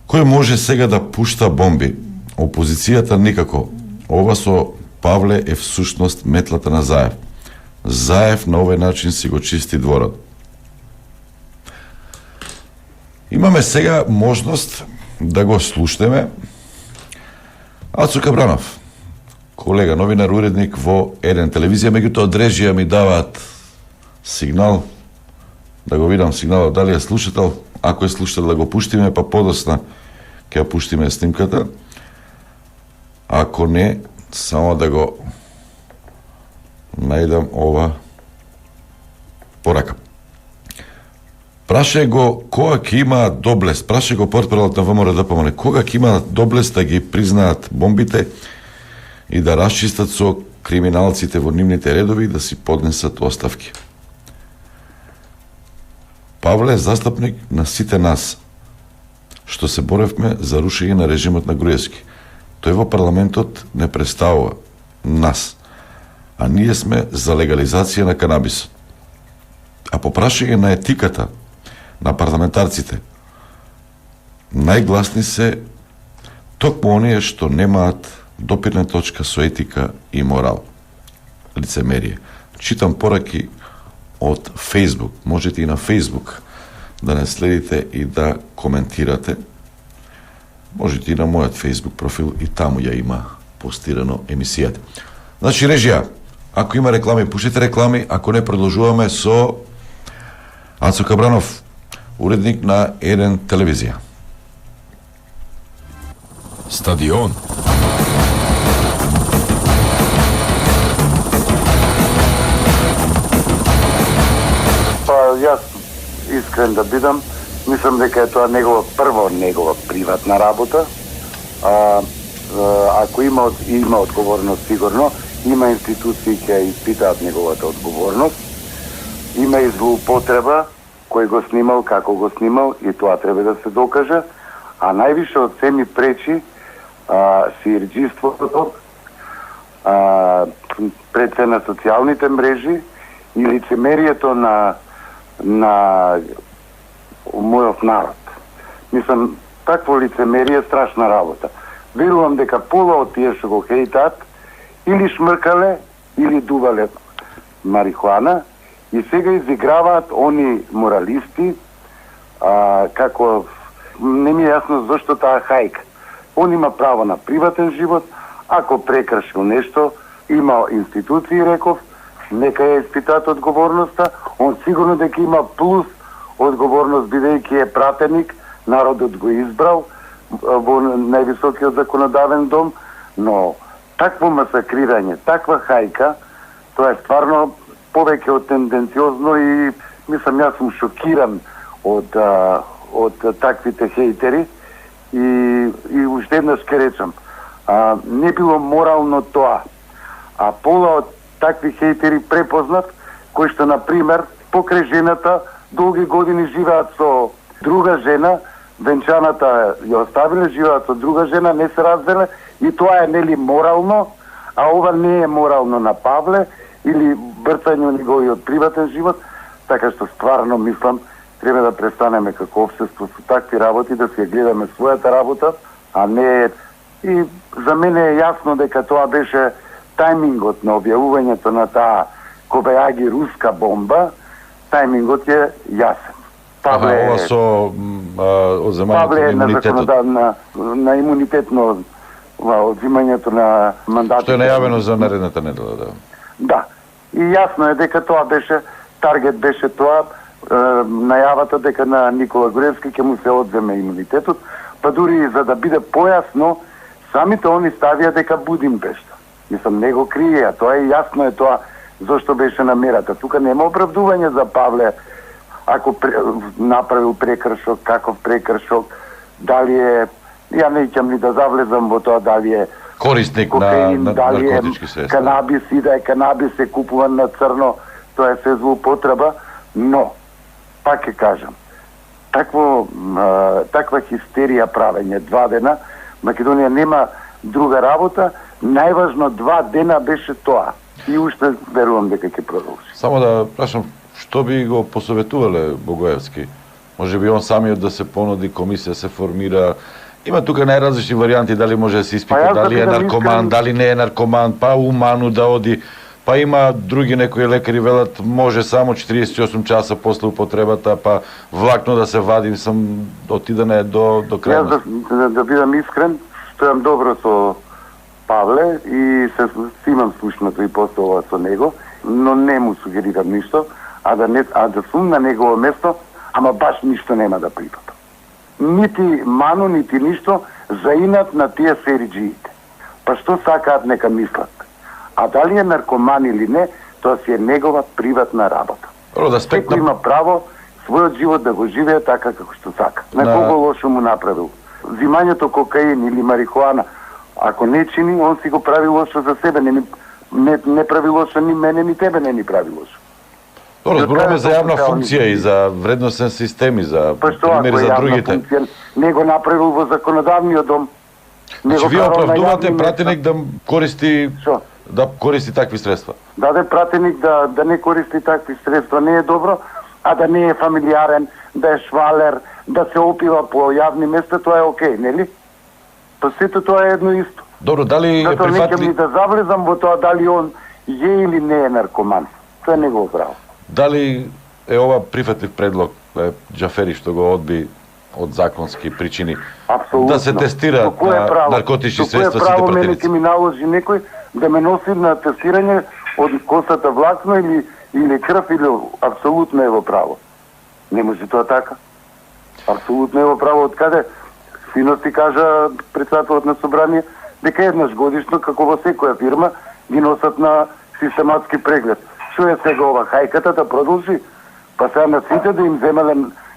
Кој може сега да пушта бомби? Опозицијата никако. Ова со Павле е всушност метлата на Заев. Заев на овој начин си го чисти дворот. Имаме сега можност да го слушнеме Ацо Кабранов, колега, новинар, уредник во Еден телевизија, меѓутоа од режија ми даваат сигнал, да го видам сигналот, дали е слушател, ако е слушател да го пуштиме, па подосна ќе ја пуштиме снимката, ако не, само да го најдам ова порака. Праше го кога ќе има доблест, праше го портпаролот на ВМРО ДПМН, кога ќе има доблест да ги признаат бомбите и да расчистат со криминалците во нивните редови и да си поднесат оставки. Павле е застапник на сите нас, што се боревме за рушење на режимот на Груевски. Тој во парламентот не представува нас, а ние сме за легализација на канабисот. А по прашање на етиката на парламентарците, најгласни се токму оние што немаат допирна точка со етика и морал. Лицемерие. Читам пораки од Facebook. Можете и на Facebook да не следите и да коментирате. Можете и на мојот Facebook профил, и таму ја има постирано емисијата. Значи, режија, ако има реклами, пуштите реклами, ако не, продолжуваме со Ацо Кабранов, уредник на Еден телевизија. Стадион. Јас искрен да бидам, мислам дека е тоа негова приватна работа. Ако има одговорност, сигурно, има институции ќе испитаат неговата одговорност. Има и злоупотреба, кој го снимал, како го снимал, и тоа треба да се докаже. А највише од се ми пречи сиерџиството пред се на социјалните мрежи и лицемерието на мојот народ. Мислам, такво лицемерие е страшна работа. верувам дека пола од тие што го хейтат или шмркале или дувале марихуана и сега изиграваат они моралисти, како не ми е јасно зашто таа хајка. Он има право на приватен живот, ако прекршил нешто, има институции, реков, нека ја испитат одговорноста, он сигурно дека има плюс одговорност, бидејќи е пратеник, народот го избрал во највисокиот законодавен дом, но такво масакрирање, таква хајка, тоа е стварно повеќе од тенденциозно и мислам, јас сум шокиран од таквите хейтери и уште еднаш ке речам, не било морално тоа, а пола од такви хейтери препознат, кои што, например, покрај жената долги години живеат со друга жена, венчаната ја оставиле, живеат со друга жена, не се разделе и тоа е нели морално, а ова не е морално на Павле или брцање на неговиот приватен живот, така што стварно мислам треба да престанеме како општество со такви работи, да си ја гледаме својата работа, а не. И за мене е јасно дека тоа беше тајмингот на објавувањето на таа Кобејаги руска бомба, тајмингот е јасен. Павле ова со одземањето на имунитетот. Павле е на имунитетно одзимањето на мандатот. Што е најавено за наредната недела, да. Да. И јасно е дека тоа беше, таргет беше тоа, најавата дека на Никола Груевски ќе му се одземе имунитетот, па дури и за да биде појасно, самите они ставија дека Будимпешта. Мислам, не го криеја, тоа е јасно е тоа зашто беше намерата. Тука нема оправдување за Павле ако направил прекршок, каков прекршок, дали е, ја не ќам ни да завлезам во тоа дали е корисник кофеин, на дали е наркотички средства, канабис и да е канабис е купуван на црно, тоа е се злоупотреба, но пак ќе кажам, таква хистерија правење 2 дена, Македонија нема друга работа, најважно 2 дена беше тоа. И уште верувам дека ќе продолжи. Само да прашам, што би го посоветувале Богоевски? Може би он самиот да се понуди, комисија се формира. Има тука најразлични варијанти, дали може да се испита дали е наркоман, дали не е наркоман, па уману да оди. Па има други некои лекари велат може само 48 часа после употребата, па влакно да се вадим, сам отидане до крајност. Јас да бидам искрен, стојам добро со Павле и се имам слушнато и после ова со него, но не му сугерирам ништо, а да сум на негово место, ама баш ништо нема да припадам. Нити ману, нити ништо, заинат на тие сериджиите. Па што сакаат нека мислат. А дали е наркоман или не, тоа си е негова приватна работа. Секој има право својот живот да го живее така како што сака. На кого лошо му направил. Взимањето кокаин или марихуана, ако не чини, он си го прави лошо за себе, не прави лошо ни мене, ни тебе не ни прави лошо. Тоа зборуваме за јавна функција и за вредносен систем и за примери за другите. Не го направил во законодавниот дом. Значи вие оправдувате пратеник да користи такви средства? Даде пратеник да не користи такви средства не е добро, а да не е фамилиарен, да е швалер, да се опива по јавни места, тоа е окей, нели? Па сето тоа е едно исто. Добро, дали е прифатли... Зато не да завлезам во тоа дали он е или не е наркоман. Тоа е негово право. Дали е ова прифатлив предлог, Џафери што го одби од законски причини, Абсолютно. Да се тестира на наркотични средства сите пратеници? Мене пратеници? ќе ми наложи некој да ме носи на тестирање од косата влакно или крв, или апсолутно е во право. Не може тоа така. Апсолутно е во право. Од каде? Синос ти кажа председателот на собрание дека еднаш годишно, како во секоја фирма, ги носат на систематски преглед. Што е сега ова хајката да продолжи? Па сега на сите да им земеле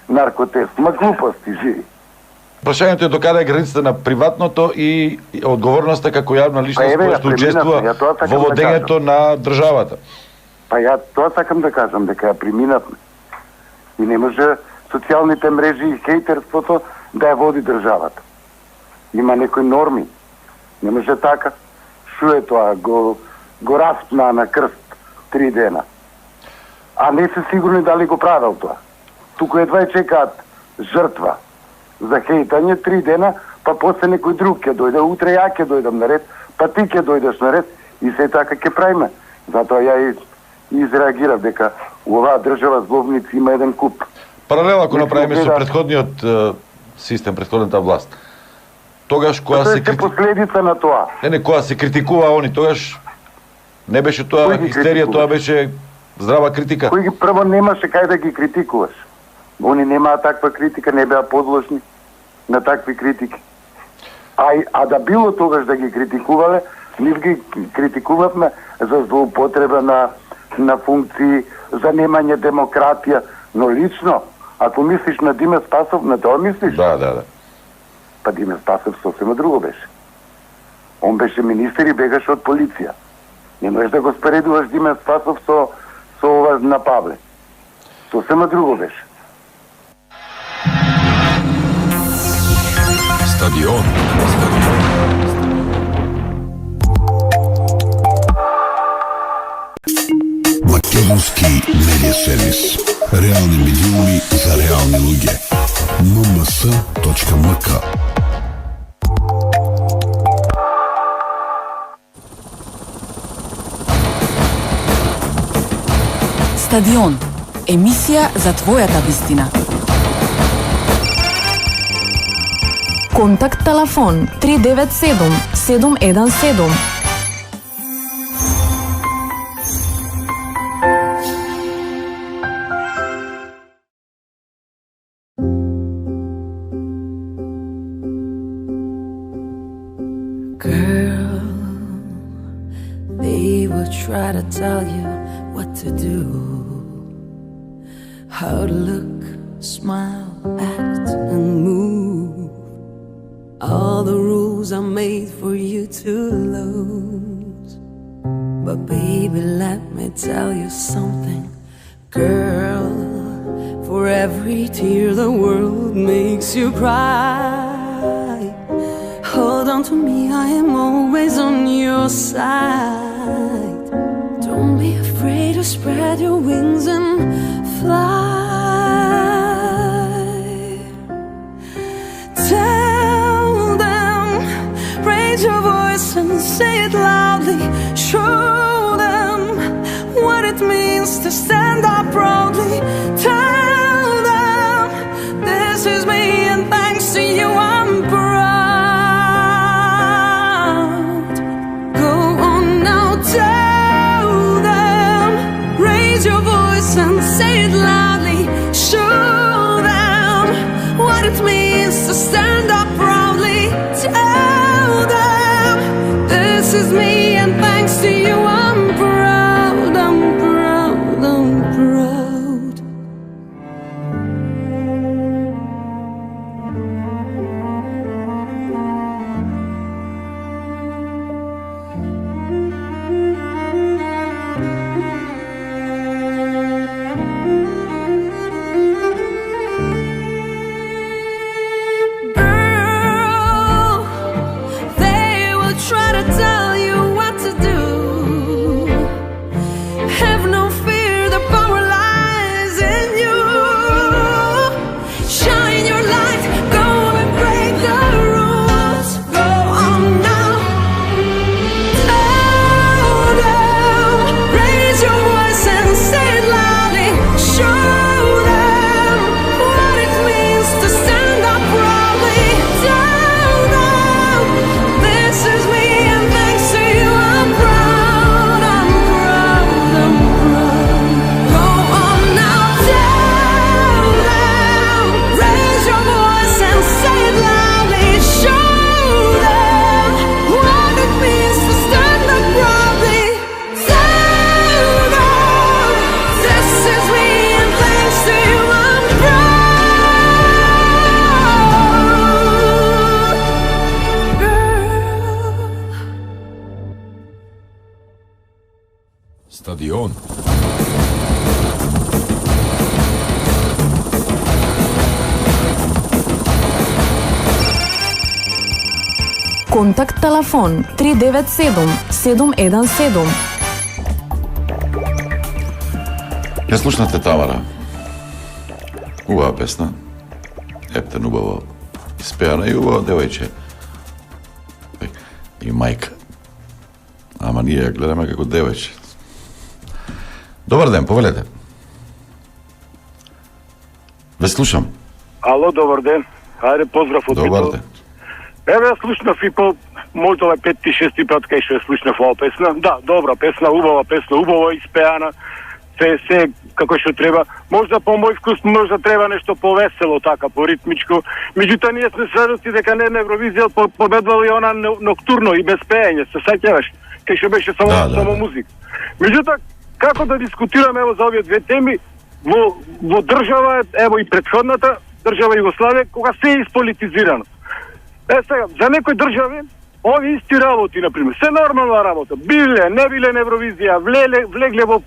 наркотест. Ма глупости живи. Прашањето е докаде е границата на приватното и одговорноста како јавна личност која што учествува во водењето на државата. Па ја тоа сакам да кажам, дека ја преминавме. И не може социјалните мрежи и хејтерството да ја води државата. Има некои норми. Не може така. Шо е тоа? Го распна на крст 3 дена. А не се сигурни дали го правил тоа. Туку едва чекаат жртва за хејтање 3 дена, па после некој друг ќе дојде, утре ја ќе дојдам на ред, па ти ќе дојдеш на ред и се така ќе правиме. Затоа ја и изреагирав дека у оваа држава злобници има еден куп. Паралела ако направиме со претходниот систем, претходната власт. Тогаш кога се последица на тоа. Не, кога се критикува они, тогаш не беше тоа хистерија, тоа беше здрава критика. Кој ги прво немаше кај да ги критикуваш. Они немаа таква критика, не беа подложни на такви критики. А да било тогаш да ги критикувале, нив ги критикувавме за злоупотреба на функции, за немање демократија, но лично, ако мислиш на Диме Спасов, на тоа мислиш? Да. Па Диме Спасов сосема друго беше. Он беше министер и бегаше од полиција. Не можеш да го споредуваш Диме Спасов со ова на Павле. Сосема друго беше. Стадион. Македонски медиа сервис. Реални медиуми за реални луѓе. mms.mk. Стадион. Емисија за твојата вистина. Контакт телефон 397 717. Girl, they will try to tell you what to do, how to look, smile, act, and move. All the rules are made for you to lose. But baby, let me tell you something, girl. For every tear the world makes you cry, hold on to me, I am always on your side. Don't be afraid to spread your wings and fly. Tell them, raise your voice and say it loudly. Show them what it means to stand up proudly. Tell them, this is me and thanks to you I'm proud. Go on now, tell them, raise your voice and say it loudly. Show them what it means to stand up proudly. Tell them, this is me and thanks to you I'm proud, I'm proud, I'm proud. Girl, they will try to tell you what to do. Have no fear, the power lies in you. Shine your light, go and break the rules. Go on now. Tell them, raise your voice and say it loudly. Show them what it means to stand up proudly. Tell them, this is me and thanks to you I'm proud, I'm proud, I'm proud. Go on now, tell them, raise your voice and say it loudly. Show them what it means to stand up proudly. Tell them, this is me and thanks to you I'm proud. Girl. Стадион. Контакт телефон 397 717. Ја слушнате Тамара. Убава песна. Ептен убаво Испеана и убава девојче. И мајка. Ама ние ја гледаме како девојче. Добар ден, повелете. Ве слушам. Ало, добар ден. Ајде, поздрав од Добар Битол. ден. Еве, ја слушнав и по можда 5-6 пат кај што ја слушнав оваа песна. Да, добра песна, убава испеана. Се како што треба. Можда по мој вкус можда треба нешто повесело така, поритмичко. Меѓутоа ние сме сведоци дека не на Евровизија победвала и она ноктурно и без пеење, се сеќаваш, кај што беше само музика. Меѓутоа како да дискутираме ево за овие две теми во држава, ево и претходната држава Југославија, кога се е исполитизирано. Сега, за некои држави ови исти работи, например, се нормална работа. Биле, не биле на Евровизија, влегле во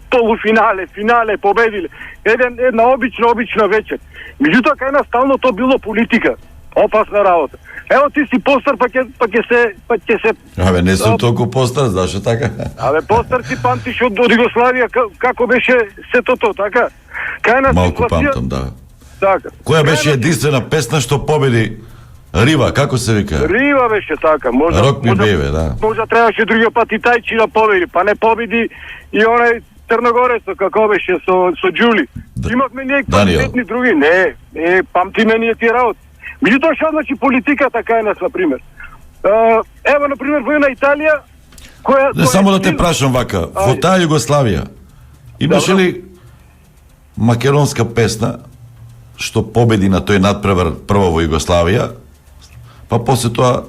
полуфинале, финале, победиле. Една обична вечер. Меѓутоа кај нас стално то било политика. Опасна работа. Ево ти си постар, па ќе се... Абе, не сум толку постар, зашо така? Абе, постар си памтиш од Југославија, како беше сето то, така? Кај нас Малку памтам, да. Така. Која беше единствена песна што победи Рива, како се вика? Рива беше така. Рок ми бебе, да. Можда требаше другиот пат и тајчи да победи, па не победи и онај Црногорецо, како беше со Џули. Имавме ние квалитетни други. Не, памтиме ние тие работи. Меѓутоа што значи политиката кај нас, например? Ево, например, во една Италија, Не само да те прашам вака, во таа Југославија, имаше ли македонска песна што победи на тој надпревар прво во Југославија, па после тоа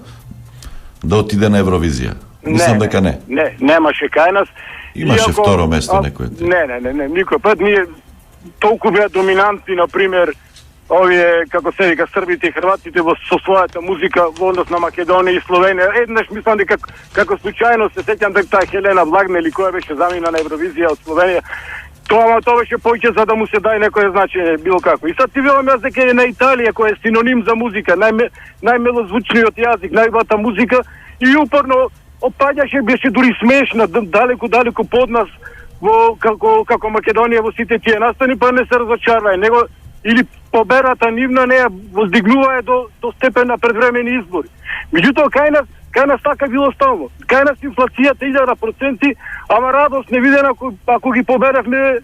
да отиде на Евровизија? Мислам дека не. Не, немаше кај нас. Имаше второ место некој. Не, никој пат ние толку беа доминантни, например, овие, како се вика, србите и хрватите со својата музика во однос на Македонија и Словенија. Еднаш мислам дека како случајно се сеќам дека таа Хелена Влагне или која беше замина на Евровизија од Словенија, тоа беше поќе за да му се дај некое значење, било како. И сад ти велам јас дека е на Италија, која е синоним за музика, најмелозвучниот јазик, најубавата музика, и упорно опаѓаше, беше дури смешна, далеку под нас, како Македонија во сите тие настани, па не се разочарвај, него или победата нивна не ја воздигнувае до степен на предвремени избори. Меѓутоа кај нас така било стално. Кај нас инфлацијата иде на проценти, ама радост не видена ако ги победавме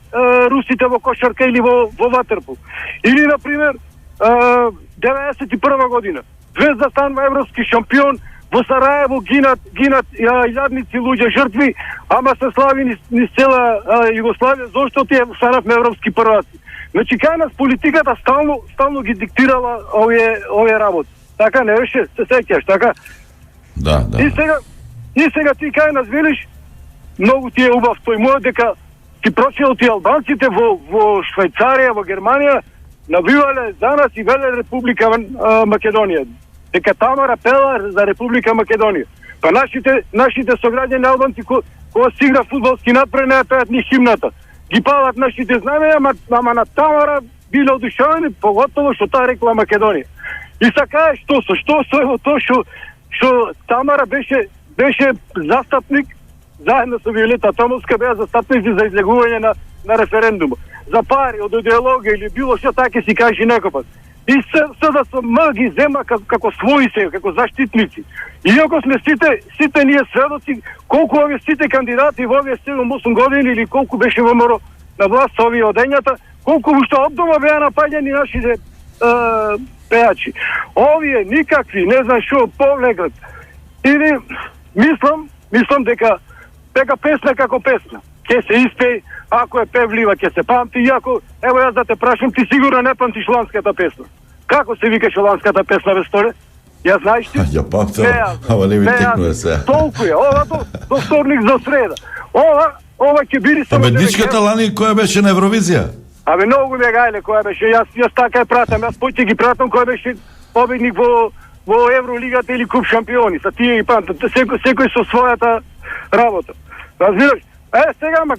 русите во кошарка или во ватерпол. Или, например, 91 година, Звезда станува европски шампион, во Сараево гинат илјадници луѓе жртви, ама се слави низ цела Југославија, зошто тие станавме европски прваци. Значи, кај нас политиката стално ги диктирала овие работи. Така не беше, се сеќаш, така? Да. И сега ти кај нас велиш, многу ти е убав тој мој, дека ти прочел ти албанците во Швајцарија, во Германија, навивале за нас и веле Република Македонија. Дека Тамара пела за Република Македонија. Па нашите сограѓани албанци кога се игра фудбалски надпред не пеат ни химната. Ги палат нашите знамења, ама на Тамара биле одушевени, поготово што таа рекла Македонија. И сака што со тоа што Тамара беше застапник заедно со Виолета Томовска, беа застапници за излегување на референдум. За пари, од идеологија или било што така си кажи некој пат. И се да со М ги зема како своји се, како заштитници. Иако сме сите ние сведоци колку овие сите кандидати во овие 7-8 години или колку беше ВМРО на власт со овие одењата, колку уште од дома беа напаѓани нашите пеачи. Овие никакви, не знам што, повлегат. Или мислам дека песна како песна. Ке се испеј, ако е певлива, ке се памти, иако, ево јас да те прашам, ти сигурно не памтиш ланската песна. Како се викаше ланската песна, бе сторе? Ја знаеш ти? Ја памтам, ама не ми текнува сега. Толку е, ова до вторник за среда. Ова ќе биде само... Победничката лани која беше на Евровизија? Абе, многу ме гајле која беше, јас така ја пратам, јас поќе ги пратам која беше победник во Евролигата или Куп шампиони, са тие ги памтам, секој со својата работа. Разбираш? Сега, ама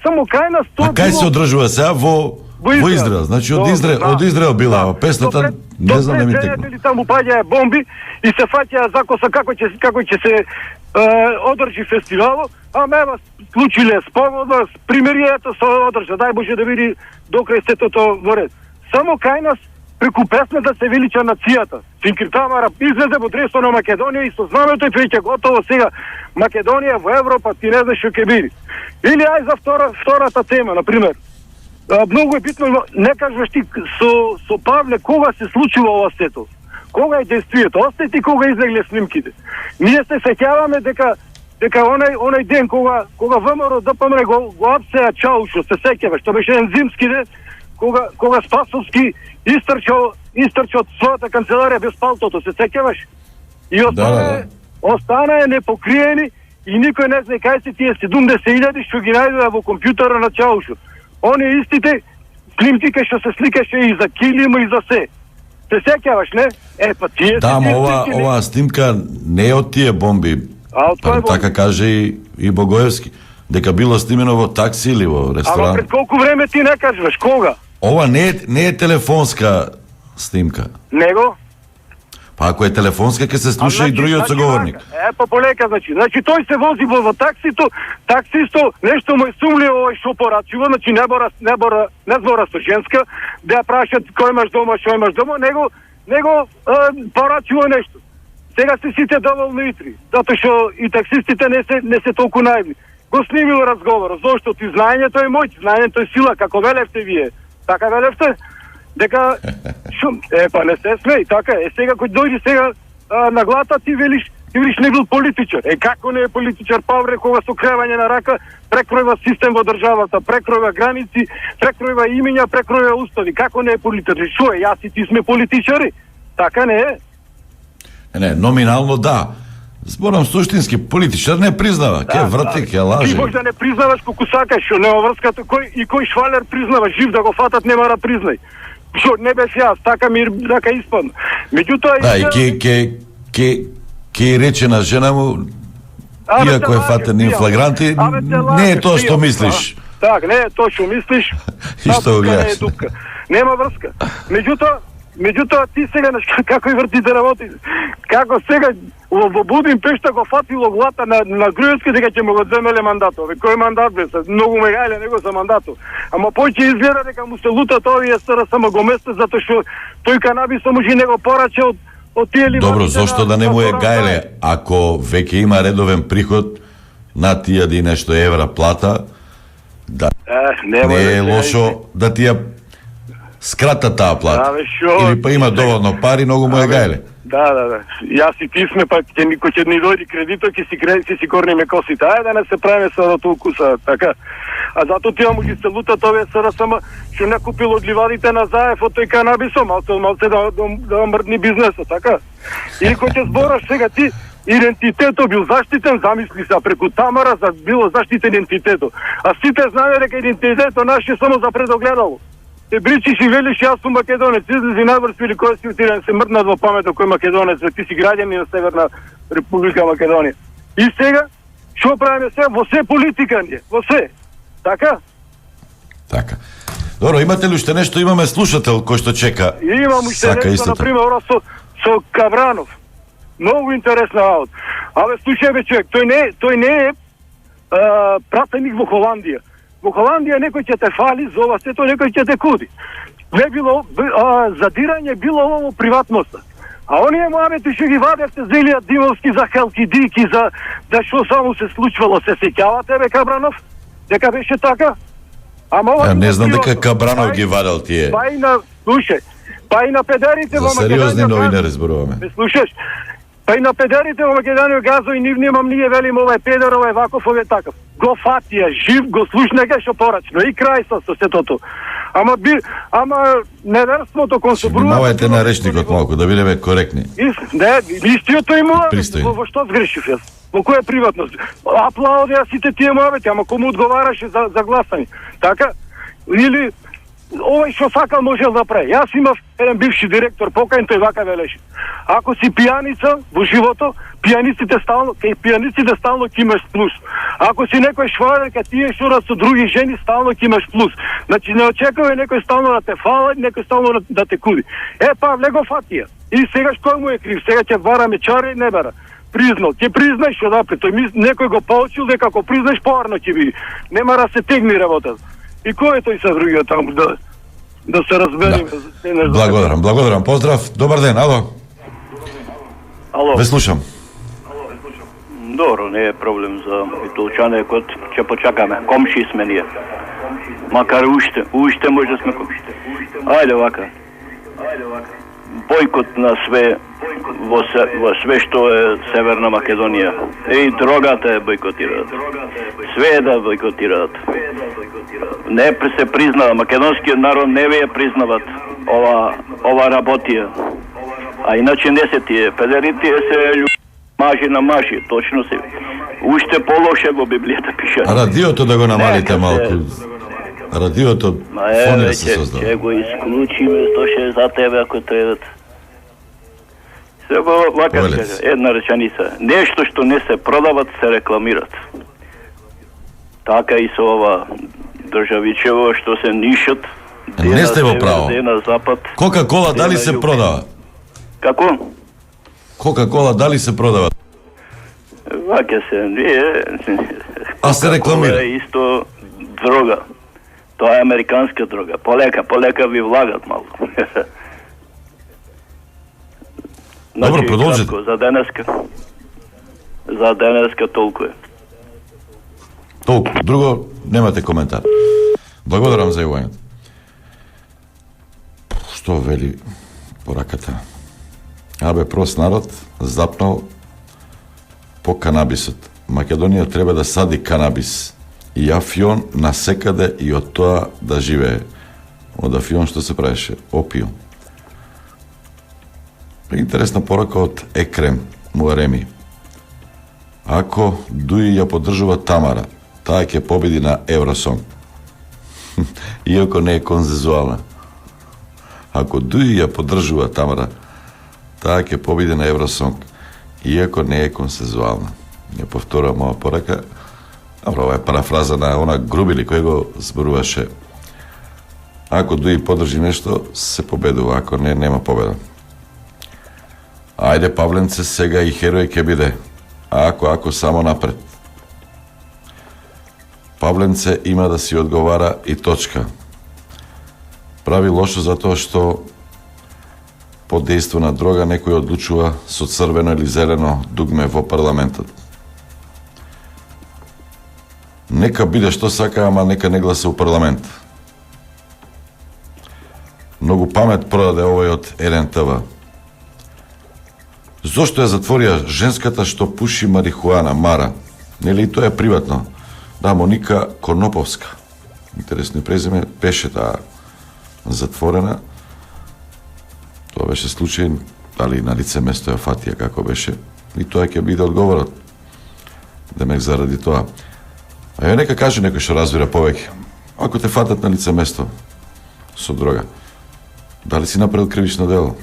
само кај нас тоа... А кај се одржува сега? Во Израел. Значи од Израел била песната, не знам не ми текна. Таму паѓаја бомби и се фаќаја закоса како ќе се одржи фестивалот, ама ева случиле спогодба, примеријата се одржа, дај Боже да види докрај сето тоа во ред. Само кај нас преку песната се велича нацијата. Цинкир Тамара излезе во дресо на Македонија и со знамето и веќе готово сега Македонија во Европа, ти не знаеш што ќе биде. Или ај за втората тема, на пример. Многу е битно, не кажеш ти со Павле кога се случува ова сето. Кога е действието? Остај ти кога излегле снимките. Ние се сеќаваме дека онај ден кога ВМРО ДПМН го апсеа Чаушо, се сеќаваш, што беше еден зимски ден, кога Спасовски истрча од својата канцеларија без палтото, се сеќаваш? И остана непокриени и никој не знае кај се тие 70.000 што ги најдоа во компјутера на Чаушо. Они истите снимките што се сликаше и за килимо и за се. Се сеќаваш, не? Па тие да, ова снимка не е од тие бомби. Така каже и Богоевски. Дека било снимено во такси или во ресторан. Ама пред колку време ти не кажеш, кога? Ова не е телефонска снимка. Него? Па ако е телефонска, ќе се слуша и другиот соговорник. Па полека, значи тој се вози во таксито, таксисто нешто му е сумливо овој што порачува, значи не збора со женска, да ја прашат кој имаш дома, што имаш дома, него порачува нешто. Сега се сите доволни итри, затоа што и таксистите не се толку наивни. Го снимил разговор, зошто ти знаењето е мој, знаењето е сила, како велевте вие. Така велевте? Дека па не се смеј, така е. Сега кој дојде сега на глата ти велиш не бил политичар. Како не е политичар Павле кога со кревање на рака прекројва систем во државата, прекројва граници, прекројва имиња, прекројва устави. Како не е политичар? Шо е? Јас и ти сме политичари. Така не е. Не, номинално да. Зборам суштински, политичар не признава, ке врати, ке лаже. Ти може да не признаваш колку сакаш, што нема врската, кој швалер признава, жив да го фатат, нема да признај. Што не беше јас, така испадна. Меѓутоа... Да, и ке рече на жена му, иако е фатен инфлагранти, не е тоа што мислиш. Так, не е тоа што мислиш. И што го гледаш. Нема врска. Меѓутоа ти сега како и вртите работите. Како сега во Будимпешта го фатило глата на Груевски дека ќе му го земеле мандатот. Кој мандат бе? Многу ме гајле него за мандатот. Ама поќе изгледа дека му се лутат овие СРС го месте затоа што тој канабисот може него пораче од тие ливади. Добро, зошто да не му е гајле? Ако веќе има редовен приход на 1000 и нешто евра плата, да не е лошо да ти ја скрата таа плата. Или па има доволно пари, многу му е гајле. Да. Јас и ти сме, па ќе ни дојди кредитор, ќе си корниме косите. Ајде да не се правиме са до толку са, така. А зато тие му ги се лутат овие СРС-ма, што не купил од ливадите на Заев од тој канабисо, малце да мрдни бизнесот, така. Или кој ќе збораш сега ти, идентитетот бил заштитен, замисли се, преку Тамара било заштитен идентитетот. А сите знаеме дека идентитетот наш е само за предогледало. Те бричиш и велиш, јас сум македонец, излези наврз или кој си отиден, се мртнат во паметот кој македонец, ти си граѓани на Северна Република Македонија. И сега, што правиме сега? Во се политика ние, во се. Така? Така. Добро, имате ли уште нешто? Имаме слушател кој што чека. Имам уште нешто, например, со Кабранов. Многу интересна работа. Абе, слушај бе човек, тој не е пратеник во Холандија. Во Холандија некој ќе те фали за ова сето, некој ќе те куди. Не било задирање било во приватноста. А оние муабети што ги вадевте за Илија Димовски, за Хелкидики, за што само се случвало, се сеќавате бе Кабранов? Дека беше така? Ама не знам дека Кабранов ги вадел тие. Па и на, слушај, па и на педерите во Македонија. За сериозни новини разборуваме. Ме слушаш? Па и на педерите во Македонија газо и нив немам, ние велим ова е педер, ова е ваков, ова е таков. Го фатија, жив, го слушнега што порачно и крај со сетото. Ама неверството кон се бруа... Внимавајте на речникот малку, да бидеме коректни. Не, истиото и муабети. Во што сгрешив јас? Во која приватност? Аплаудија сите тие муабети, ама кому одговараше за гласање. Така? Или овој што сакал можел да прави. Јас имав еден бивши директор покаен, тој вака велеше. Ако си пијаница во живото, пијаниците стално ќе имаш плюс. Ако си некој швалер, ка тие шурат со други жени, стално ќе имаш плюс. Значи не очекуваме некој стално да те фала, некој стално да те куди. Павле го фатија. И сега кој му е крив? Сега ќе бараме чари, не бара. Признал, ќе признаеш што напред. Некој го поучил дека ако признаеш поарно ќе биде. Нема да се тегни работата. И кој е тој са другиот таму? да се разбериме. Благодарам. Поздрав. Добар ден. Ало. Ало. Ве слушам. Добро, не е проблем за Итолчане, код ќе почакаме. Комши сме ние. Макар уште може да сме комши. Ајде вака. Бойкот на све во све што е Северна Македонија. И дрогата е бойкотираат. Све е да бойкотираат. Не се признава, македонскиот народ не ве признават ова работија. А иначе не се тие. Педерите се мажи на маши, точно се. Уште по-лоше во Библијата пише. А радиото да го намалите малку. Радиото фонија се создава. Ќе го исклучиме, што ше за тебе ако требат. Сега вака една реченица. Нешто што не се продават, се рекламират. Така и со ова државичево што се нишат. Не сте во право. На запад. Кока-кола дали се продава? Како? Кока-кола дали се продава? Вака се, ние... А се рекламира? Кока-кола е исто дрога. Тоа е американска дрога. Полека ви влагат малку. Добро, продолжите. За денеска толку е. Толку. Друго, немате коментар. Благодарам за јавувањето. Што вели пораката? Абе, прост народ запнал по канабисот. Македонија треба да сади канабис и афион насекаде и од тоа да живее. Од афион што се правеше? Опиум. Интересна порака од Екрем Муареми. Ако Дуи ја поддржува Тамара, таа ќе победи на Евросонг. Иако не е консензуална. Ако Дуи ја поддржува Тамара, таа ќе победи на Евросонг, иако не е консензуална. Не повторам моја порака. Добро, ова е парафраза на она Грубили кој го зборуваше. Ако Дуи поддржи нешто, се победува, ако не, нема победа. Ајде, Павленце, сега и херој ќе биде. Ако само напред. Павленце има да си одговара и точка. Прави лошо затоа што под дејство на дрога некој одлучува со црвено или зелено дугме во парламентот. Нека биде што сака, ама нека не гласа у парламент. Многу памет продаде овој од РНТВ. Зошто ја затворија женската што пуши марихуана, Мара? Нели и тоа е приватно? Да, Моника Коноповска. Интересно презиме, беше таа затворена. Тоа беше случај, дали на лице место ја фатија како беше, и тоа ќе биде одговорот. Демек заради тоа. А ја нека каже некој што разбира повеќе. Ако те фатат на лице место со дрога, дали си направил кривично дело?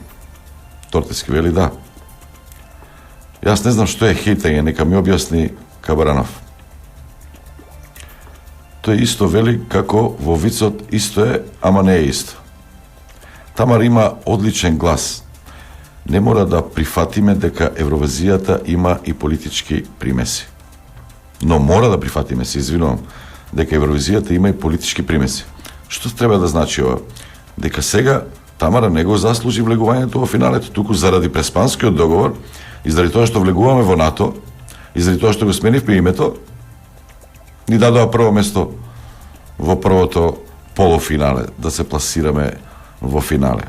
Тортески вели да. Јас не знам што е хейтање, нека ми објасни Кабаранов. Тој исто вели како во вицот исто е, ама не е исто. Тамар има одличен глас. Не мора да прифатиме дека Евровизијата има и политички примеси. Но мора да прифатиме, се извинувам, дека Евровизијата има и политички примеси. Што треба да значи ова? Дека сега Тамара не го заслужи влегувањето во финалето, туку заради преспанскиот договор и заради тоа што влегуваме во НАТО и заради тоа што го сменивме името, ни дадоа прво место во првото полуфинале, да се пласираме во финале.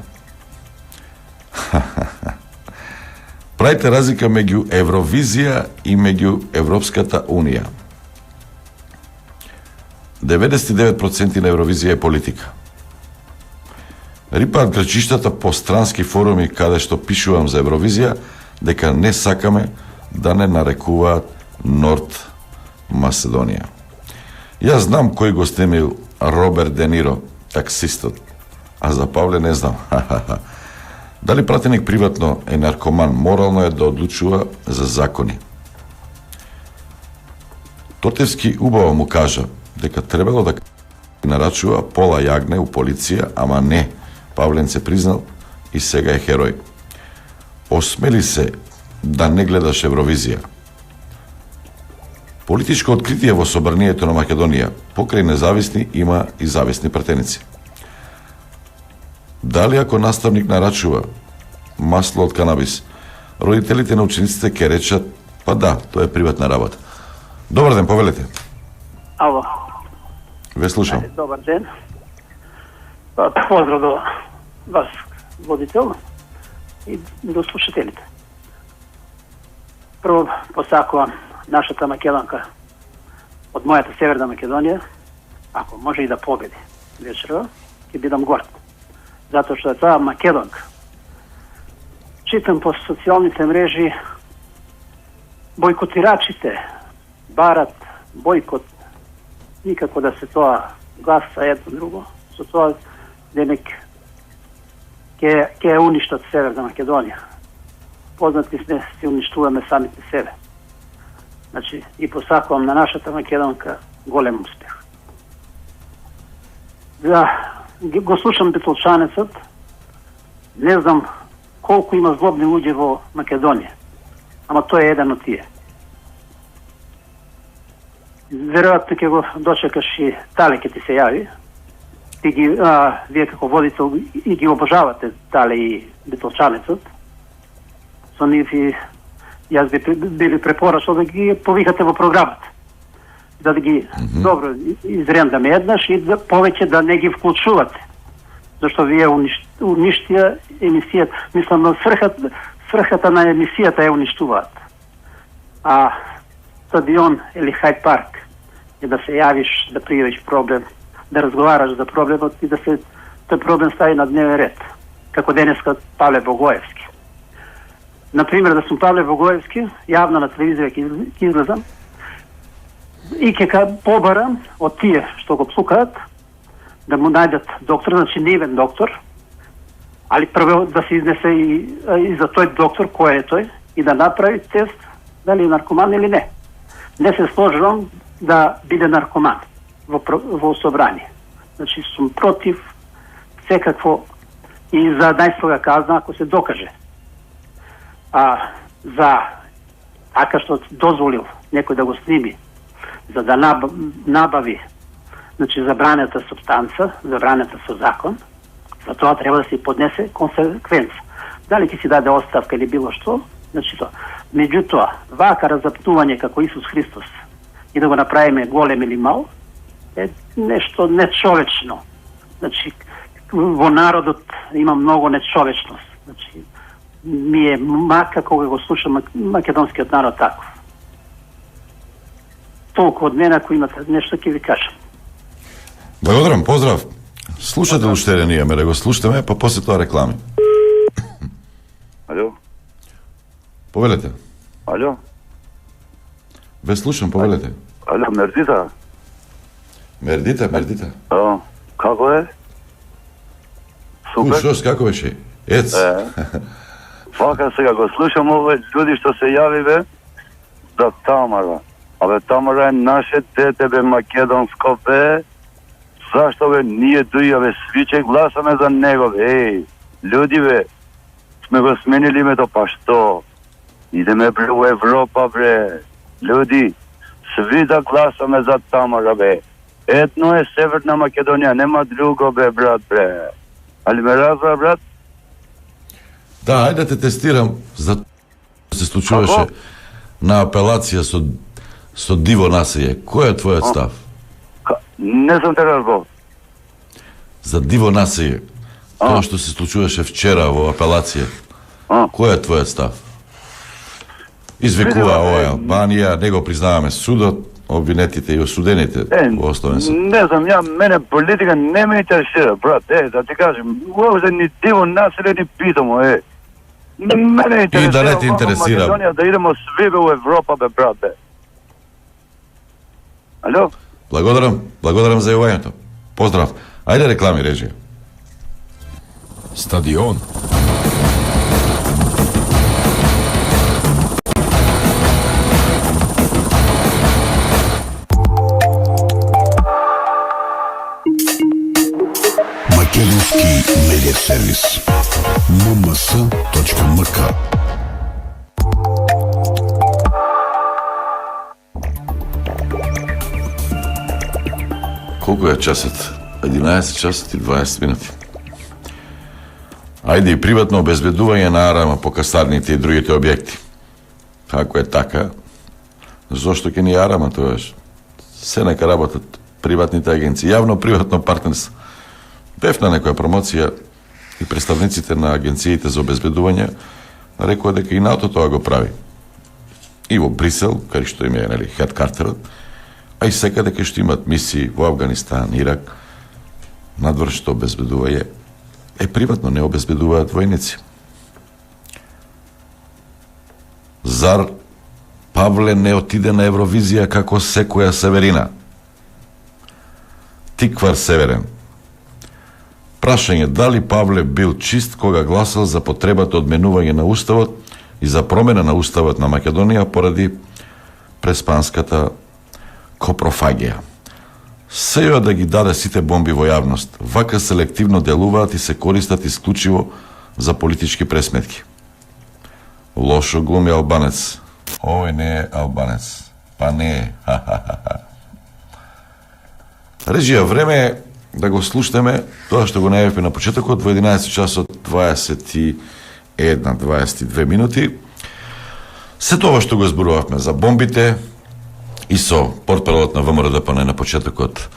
Правите разлика меѓу Евровизија и меѓу Европската Унија. 99% на Евровизија е политика. Рипаат грчиштата по странски форуми каде што пишувам за Евровизија дека не сакаме да не нарекуваат Норд Македонија. Јас знам кој го снемил Роберт Де Ниро, таксистот, а за Павле не знам. Дали пратеник приватно е наркоман, морално е да одлучува за закони. Тотевски убаво му кажа дека требало да нарачува пола јагне у полиција, ама не. Павлен се признал и сега е херој. Осмели се да не гледаш Евровизија. Политичко откритие во собранието на Македонија. Покрај независни има и зависни пратеници. Da li ako nastavnik naračuva maslo od kanabis, roditelite na učenicите ќе речат, pa да, тоа е приватна работа. Добар ден, повелете. Ало. Ве слушам. Добар ден. Поздрав до вас, водител, и до слушателите. Прво посакувам нашата македонка од мојата Северна Македонија, ако може и да победи вечерва, ќе бидам горд. Затоа што е таа македонка. Читам по социјалните мрежи, бойкотирачите барат бойкот, никако да се тоа гласа едно друго, со тоа денек ќе уништат Северна Македонија. Познати сме, си уништуваме самите себе. Значи, и посакувам на нашата македонка голем успех. Да, го слушам Битолчанецот, не знам колку има злобни луѓе во Македонија, ама тој е еден од тие. Веројатно ќе го дочекаш и Тале ќе ти се јави. Ти ги, вие како водител и ги обожавате Тале и Битолчанецот. Со нив и јас би ви препорачал да ги повикате во програмата. Да ги добро изрендаме еднаш и да повеќе да не ги вклучувате. Зашто вие уништија емисијата, мислам на срхата на емисијата ја уништуваат. А стадион или Хајд парк е да се јавиш, да пријавиш проблем, да разговараш за проблемот и да се тој проблем стави на дневен ред. Како денеска Павле Богоевски. Например, да сум Павле Богоевски, јавно на телевизија ќе излезам и ќе побарам од тие што го псукаат да му најдат доктор, значи невен доктор, али прво да се изнесе и за тој доктор кој е тој и да направи тест дали е наркоман или не. Не се сложувам да биде наркоман во собрание. Значи сум против секакво и за најстрога казна ако се докаже. А за така што дозволил некој да го сними за да набави значи забранета субстанца, забранета со закон, за тоа треба да се поднесе консеквенца. Дали ќе си даде оставка или било што, значи тоа. Меѓутоа, вака разапнување како Исус Христос и да го направиме голем или мал, е нешто нечовечно. Значи, во народот има многу нечовечност. Значи, ми е мака кога го слушам македонскиот народ таков. Толку од мене, ако имате нешто, ќе ви кажам. Благодарам, поздрав. Слушате уште еден имаме да го слушаме, па после тоа реклами. Алјо? Повелете. Алјо? Ве слушам, повелете. Алјо, Мердита? Мердита. Како е? Супер. Шос, како беше? Ец. Вака сега го слушам овој луѓе што се јави бе за Тамара. Абе Тамара е наше дете бе, македонско бе. Зашто бе ние дуја бе свиче гласаме за него бе. Еј, луѓе бе, сме го сменили името, па што? Идеме бре во Европа бре. Луѓе, сви да гласаме за Тамара бе. Едно е Северна Македонија, нема друго бе, брат бре. Али ме разбра, брат? Да, ајде да те тестирам за се случуваше на апелација со диво насење. Кој е твојот став? Не сум те разбрал. За диво насење. Тоа што се случуваше вчера во апелација. Кој е твојот став? Извикува овој Албанија, не го признаваме судот, обвинетите и осудените во основен суд. Не знам, мене политика не ме интересира, брат. Да ти кажем, уопšte ни диво населе ни питамо, Мене интересира. И да не те интересира. Македонија да идемо сви во Европа, бе, брат, бе. Алјо? Благодарам за јавањето. Поздрав. Ајде реклами, режија. Стадион. Македонски медиа сервис. mms.mk. Колку е часот? 11 часот и 20 минути. Ајде и приватно обезбедување на арама по касарните и другите објекти. Ако е така, зошто ќе ни арама тогаш? Се нека работат приватните агенции, јавно-приватно партнерство. Бев на некоја промоција и представниците на агенциите за обезбедување рекоа дека и НАТО тоа го прави. И во Брисел, кај што им е хедкартерот, а и секаде кај што имат мисии во Афганистан, Ирак, надвршното обезбедување е приватно, не обезбедуваат војници. Зар Павле не отиде на Евровизија како секоја северина? Тиквар Северен. Прашање дали Павле бил чист кога гласал за потребата од менување на уставот и за промена на уставот на Македонија поради преспанската копрофагија. Сеја да ги даде сите бомби во јавност, вака селективно делуваат и се користат исклучиво за политички пресметки. Лошо глуми албанец. Овој не е албанец. Па не е. Режија, време е да го слушнеме тоа што го најавивме на почетокот во 11 часот 21-22 минути. Се тоа што го зборувавме за бомбите и со портпаролот на ВМРО-ДПН на почетокот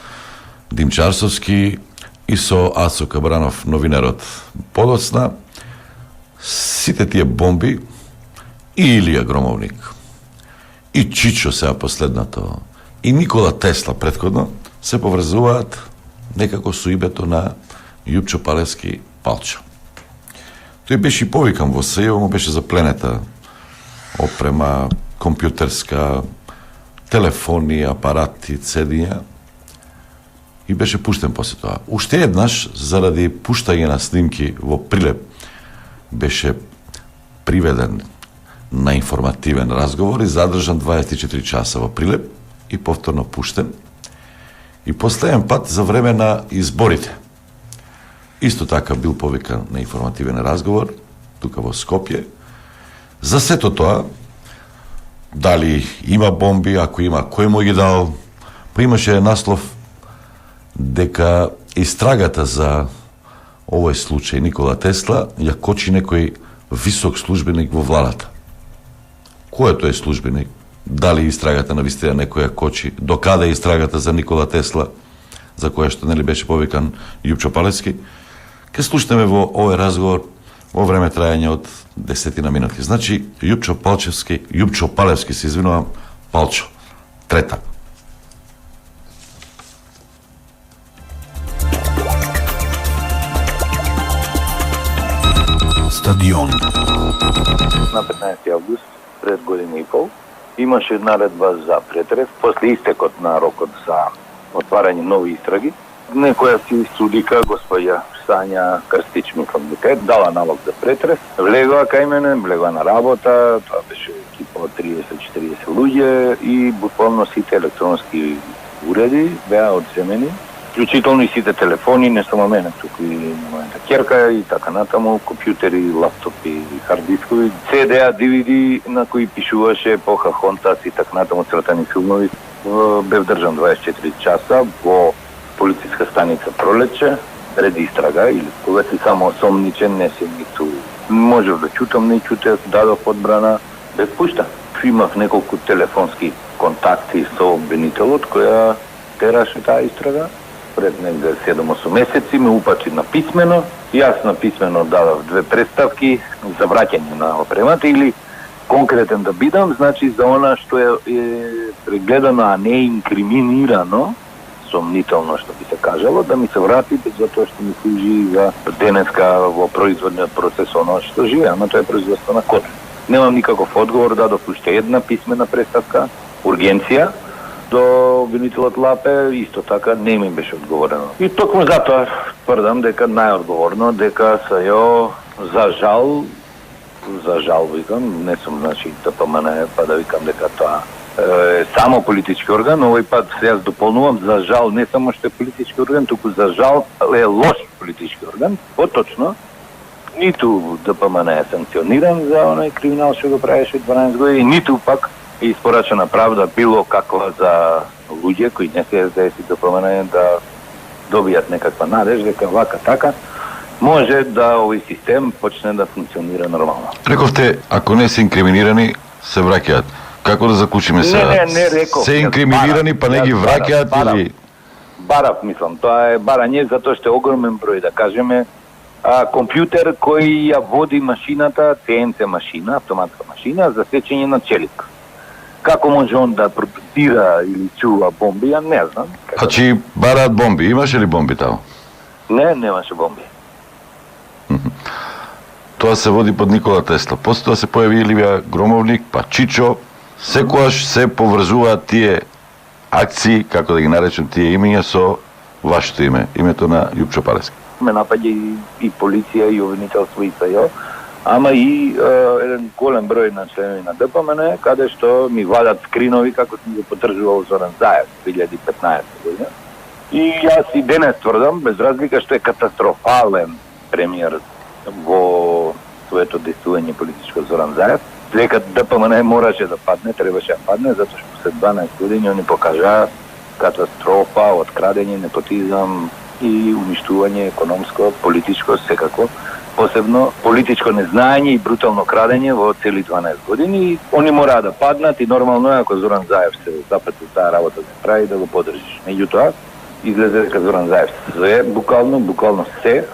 Димчо Арсовски и со Ацо Кабранов, новинарот подоцна, сите тие бомби и Илија Громовник и Чичо сега последнато и Никола Тесла предходно се поврзуваат некако со името на Јупчо Палевски Палчо. Тој беше и повикан во Сејево, му беше запленета опрема, компјутерска, телефони, апарати, цедиња и беше пуштен после тоа. Уште еднаш, заради пуштање на снимки во Прилеп, беше приведен на информативен разговор и задржан 24 часа во Прилеп и повторно пуштен. И последен пат за време на изборите. Исто така бил повикан на информативен разговор, тука во Скопје. За сето тоа, дали има бомби, ако има, кој му ги дал, па имаше наслов дека истрагата за овој случај Никола Тесла ја кочи некој висок службеник во владата. Кој е тој службеник? Дали истрагата на вистина некоја кочи? До каде истрагата за Никола Тесла, за која што нели беше повикан Јупчо Палевски? Ке слушнеме во овој разговор во време трајање од 10 минути. Значи, Јупчо Палевски, се извинувам, Палчо. Трета. Стадион. На 15 август, пред година и пол, имаше наредба за претрес после истекот на рокот за отварање нови истраги. Некоја си судика, господја Сања Крстич, мислам дека е, дала налог за претрес, влегува кај мене, влегува на работа, тоа беше екипа од 30-40 луѓе и буквално сите електронски уреди беа одземени, вклучително и сите телефони, не само мене, туку и мојата ќерка и така натаму, компјутери, лаптопи, харддискови, CD-а, DVD на кои пишуваше Покахонтас и така натаму цртани филмови. Бев држан 24 часа во полициска станица Пролече, ред истрага, или кога си само осомничен, не си ниту можев да чутам, не чутев, дадов одбрана, бев пушта. Имав неколку телефонски контакти со обвинителот која тераше таа истрага. Пред негде 7-8 месеци ме упати на писмено. Јас на писмено дадав 2 представки за враќање на опремата или конкретен да бидам, значи за она што е прегледано, а не инкриминирано, сомнително што би се кажало, да ми се врати затоа што ми служи за денеска во производниот процес оно што живе, ама тоа е производство на код. Немам никаков одговор, дадов уште една писмена представка, ургенција, до обвинителот Лапе, исто така не ми беше одговорено. И токму затоа тврдам дека најодговорно, дека СЈО за жал викам, не сум значи ТПМН, па да викам дека тоа е само политички орган, овој пат јас дополнувам, за жал не само што е политички орган, туку за жал е лош политички орган, поточно, ниту ДПМН е санкциониран за оној криминал што го правеше 12 години, ниту пак е испорачена правда било каква за луѓе кои не се СДС и ДПМН да добијат некаква надеж дека вака така може да овој систем почне да функционира нормално. Рековте, ако не се инкриминирани, се враќаат. Како да заклучиме сега? Не реков. Се инкриминирани, па не ги враќаат или... Барав, мислам, тоа е барање затоа што е огромен број, да кажеме, компјутер кој ја води машината, CNC машина, автоматска машина за сечење на челик. Како може он да продуцира или чува бомби, ја не знам. Значи, бараат бомби. Имаше ли бомби тамо? Не, немаше бомби. Тоа се води под Никола Тесла. После тоа се појави Иливија Громовник, па Чичо. Секојаш се поврзуваат тие акции, како да ги наречем тие имења, со вашето име, името на Љупчо Палевски. Ме напаѓа и полиција, и обвинителство, и СЈО, ама и еден голем број на членови на ДПМН, каде што ми вадат скринови како сум го поддржувал Зоран Заев 2015 година. И јас и денес тврдам, без разлика што е катастрофален премиер во своето действување политичко Зоран Заев, дека ДПМН мораше да падне, требаше да падне, затоа што след 12 години они покажаа катастрофа од крадење, непотизам и уништување економско, политичко, секако. Посебно политичко незнаење и брутално крадење во цели 12 години. И они мораа да паднат и нормално е ако Зоран Заев се запети таа работа да прави да го поддржиш. Меѓутоа, излезе дека Зоран Заев се буквално се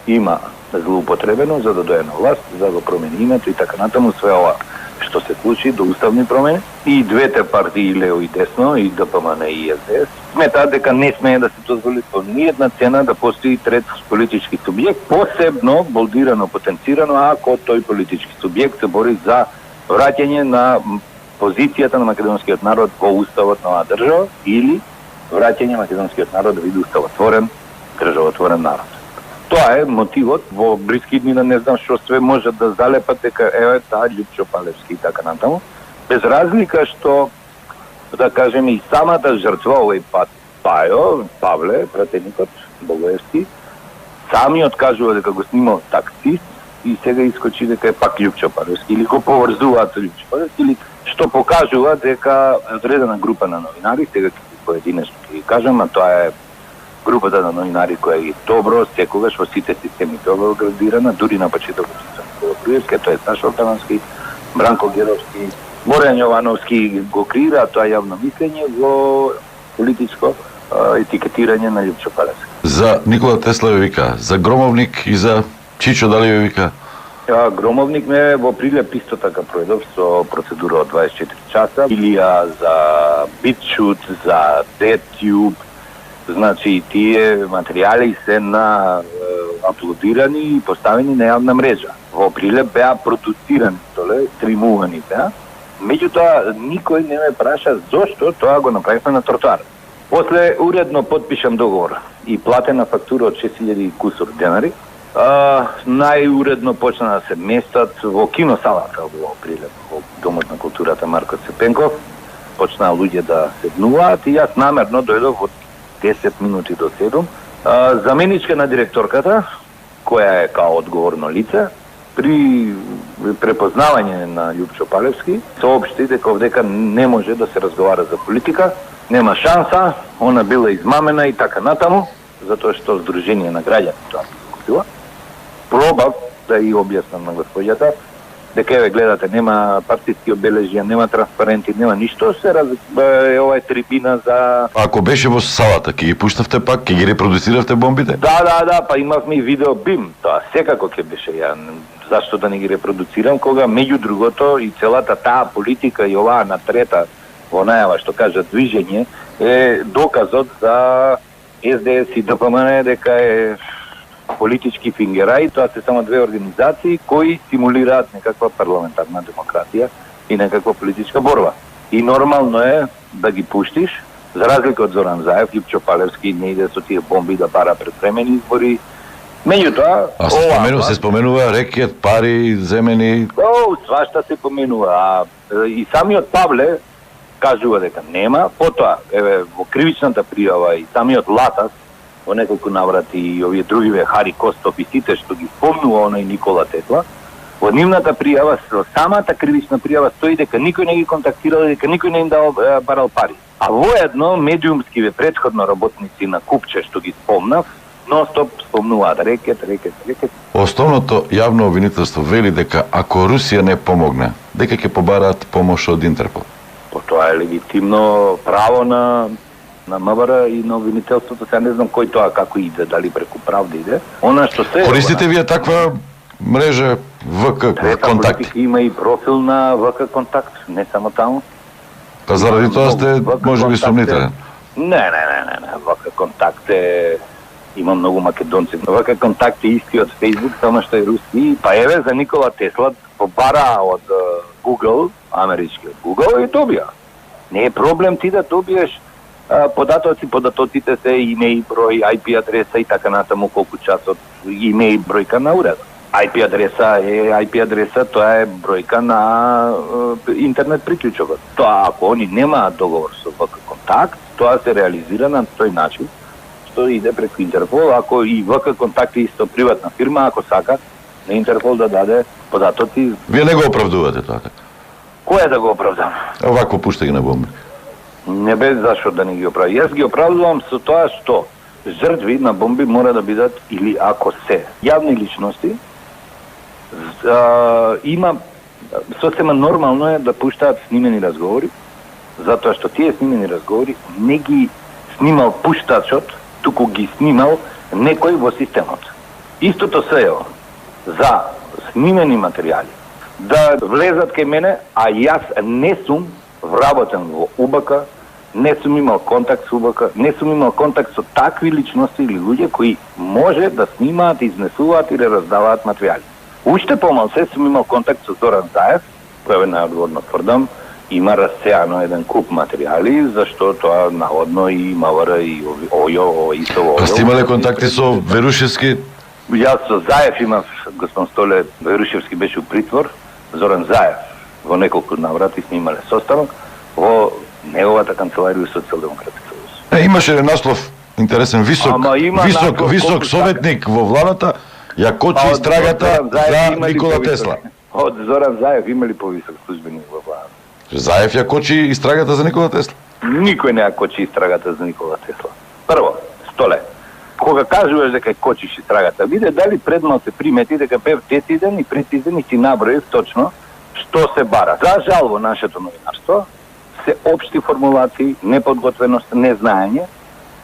има злоупотребено за да дое на власт, за да го промени името и така натаму, све ова што се случи до уставни промени. И двете партии, лево и десно, и ДПМН и СДС, сметаат дека не смее да се дозволи по ниједна цена да постои трет политички субјект, посебно болдирано, потенцирано, ако тој политички субјект се бори за враќање на позицијата на македонскиот народ во уставот на оваа држава или враќање на македонскиот народ да биде уставотворен, државотворен народ. Тоа е мотивот. Во блиски дни не знам што све можат да залепат дека еве таа Љупчо Палевски и така натаму. Без разлика што, да кажем, и самата жртва овој пат, Павле, пратеникот Богоевски, самиот кажува дека го снимал таксист и сега искочи дека е пак Љупчо Палевски или го поврзуваат со Љупчо Палевски, или што покажува дека одредена група на новинари, сега ќе поединечно ќе ги кажам, а тоа е групата на новинари која е добро, секогаш во сите системи добро градирана, дури на почетокот на Груевски, тоа е Сашо Танански, Бранко Геровски, Морен Јовановски го креира тоа јавно мислење во политичко етикетирање на Љупчо Палевски. За Никола Тесла ве вика, за Громовник и за Чичо дали ве вика? Громовник ме во Прилеп исто така проедов со процедура од 24 часа, илија за BitChute, за DeadTube. Значи, тие материјали се на аплодирани и поставени на јавна мрежа. Во Прилеп беа продуцирани, стримувани беа. Меѓутоа, никој не ме праша зошто тоа го направивме на тротоар. После уредно подпишам договор и платена фактура од 6000 кусур денари. Најуредно почна да се местат во киносалата во Прилеп, во Домот на културата Марко Цепенков. Почнаа луѓе да седнуваат и јас намерно дојдов од 10 минути до 7. Заменичка на директорката, која е као одговорно лице, при препознавање на Љупчо Палевски, соопшти дека овдека не може да се разговара за политика, нема шанса, она била измамена и така натаму, затоа што Сдружение на граѓани тоа се. Пробав да и објаснам на господјата дека еве гледате, нема партиски обележја, нема транспаренти, нема ништо, ова е трибина за... Ако беше во салата, ќе ги пуштавте пак, ќе ги репродуциравте бомбите? Да, па имавме и видео бим, тоа секако ќе беше, ја зашто да не ги репродуцирам, кога меѓу другото и целата таа политика и оваа на трета во најава што кажа движење е доказот за СДС и ДПМН дека е политички фингерај, тоа се само две организации кои стимулираат некаква парламентарна демократија и некаква политичка борба. И нормално е да ги пуштиш, за разлика од Зоран Заев, Љупчо Палевски не иде со тие бомби да бара предпремени избори. Меѓутоа, се споменува рекет, пари, земени. Свашта се поменува. И самиот Павле кажува дека нема, потоа еве во кривичната пријава и самиот Латас во неколку наврати и овие другиве Хари Костов и сите што ги спомнува оној Никола Тесла, во нивната пријава, со самата кривична пријава стои дека никој не ги контактирал, дека никој не им дал барал пари. А воедно медиумскиве претходно работници на Купче што ги спомнав, нон-стоп спомнуваат рекет. Основното јавно обвинителство вели дека ако Русија не помогне, дека ќе побараат помош од Интерпол. Тоа е легитимно право на МВР и на обвинителството. Сега не знам кој тоа како иде, дали преку правда иде. Она што се Користите вие таква мрежа ВК контакти? Има и профил на ВК контакт, не само таму. Па заради тоа сте можеби сумнителен. Не. ВК контакт е... Има многу македонци. ВК контакт е исти од Facebook, само што е руски. Па еве за Никола Тесла побара од Google, америчкиот Google, и добија. Не е проблем ти да добиеш податоците се име и број, IP адреса и така натаму колку часот, име и бројка на уредот. IP адреса, тоа е бројка на интернет приклучокот. Тоа ако они немаат договор со ВК контакт, тоа се реализира на тој начин што иде преку Интерпол. Ако и ВК контакт е исто приватна фирма, ако сака на Интерпол да даде податоци. Вие не го оправдувате тоа така? Кој е да го оправдам? Овако пуштање на бомби. Не без зашо да не ги оправдам. Јас ги оправдувам со тоа што жртви на бомби мора да бидат, или ако се јавни личности, има сосема нормално е да пуштаат снимени разговори, затоа што тие снимени разговори не ги снимал пуштачот, туку ги снимал некој во системот. Истото се е за снимени материјали да влезат кај мене, а јас не сум вработен во УБК, не сум имал контакт со УБК, не сум имал контакт со такви личности или луѓе кои може да снимаат, изнесуваат или раздаваат материјали. Уште помалку сум имал контакт со Зоран Заев, кој е најодговорно тврдам, има рассеано еден куп материјали, зашто тоа наводно и МВР и ОЈО и со ОЈО. А сте имале контакти со Верушевски? Јас со Заев имав, господин Столе, Верушевски беше у притвор, Зоран Заев во неколку наврати снимале состанок во неговата канцеларија Социјалдемократски сојуз. Имаше наслов интересен, висок советник во владата ја кочи истрагата за Никола Тесла. Од Зоран Заев имали повисок службеник во владата. Заев ја кочи истрагата за Никола Тесла? Никој не ја кочи истрагата за Никола Тесла. Прво, Столе, кога кажуваш дека кочиш истрагата, виде дали предмал се примети дека бев дециден и прецизен и ти наброив точно што се бара. За жал во нашето новинарство се општи формулации, неподготвеност, незнаење,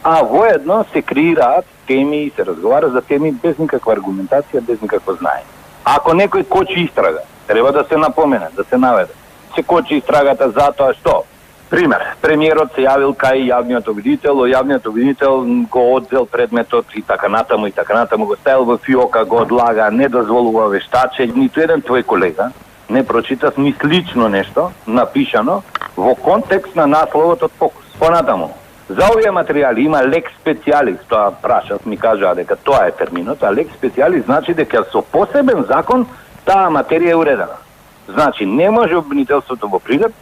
а воедно се креираат теми и се разговара за теми без никаква аргументација, без никакво знаење. Ако некој кочи истрага, треба да се напомене, да се наведе. Се кочи истрагата затоа што? Пример, премиерот се јавил кај јавниот обвинител, јавниот обвинител го одзел предметот и така натаму го ставил во фиока, го одлага, не дозволува вештаче. Ниту еден твој колега не прочита ни слично нешто напишано во контекст на насловот од Фокус. Понатаму, за овие материјали има лекс специалис, тоа прашав, ми кажаа дека тоа е терминот, а лекс специалис значи дека со посебен закон таа материја е уредена. Значи, не може обвинителството во прилеп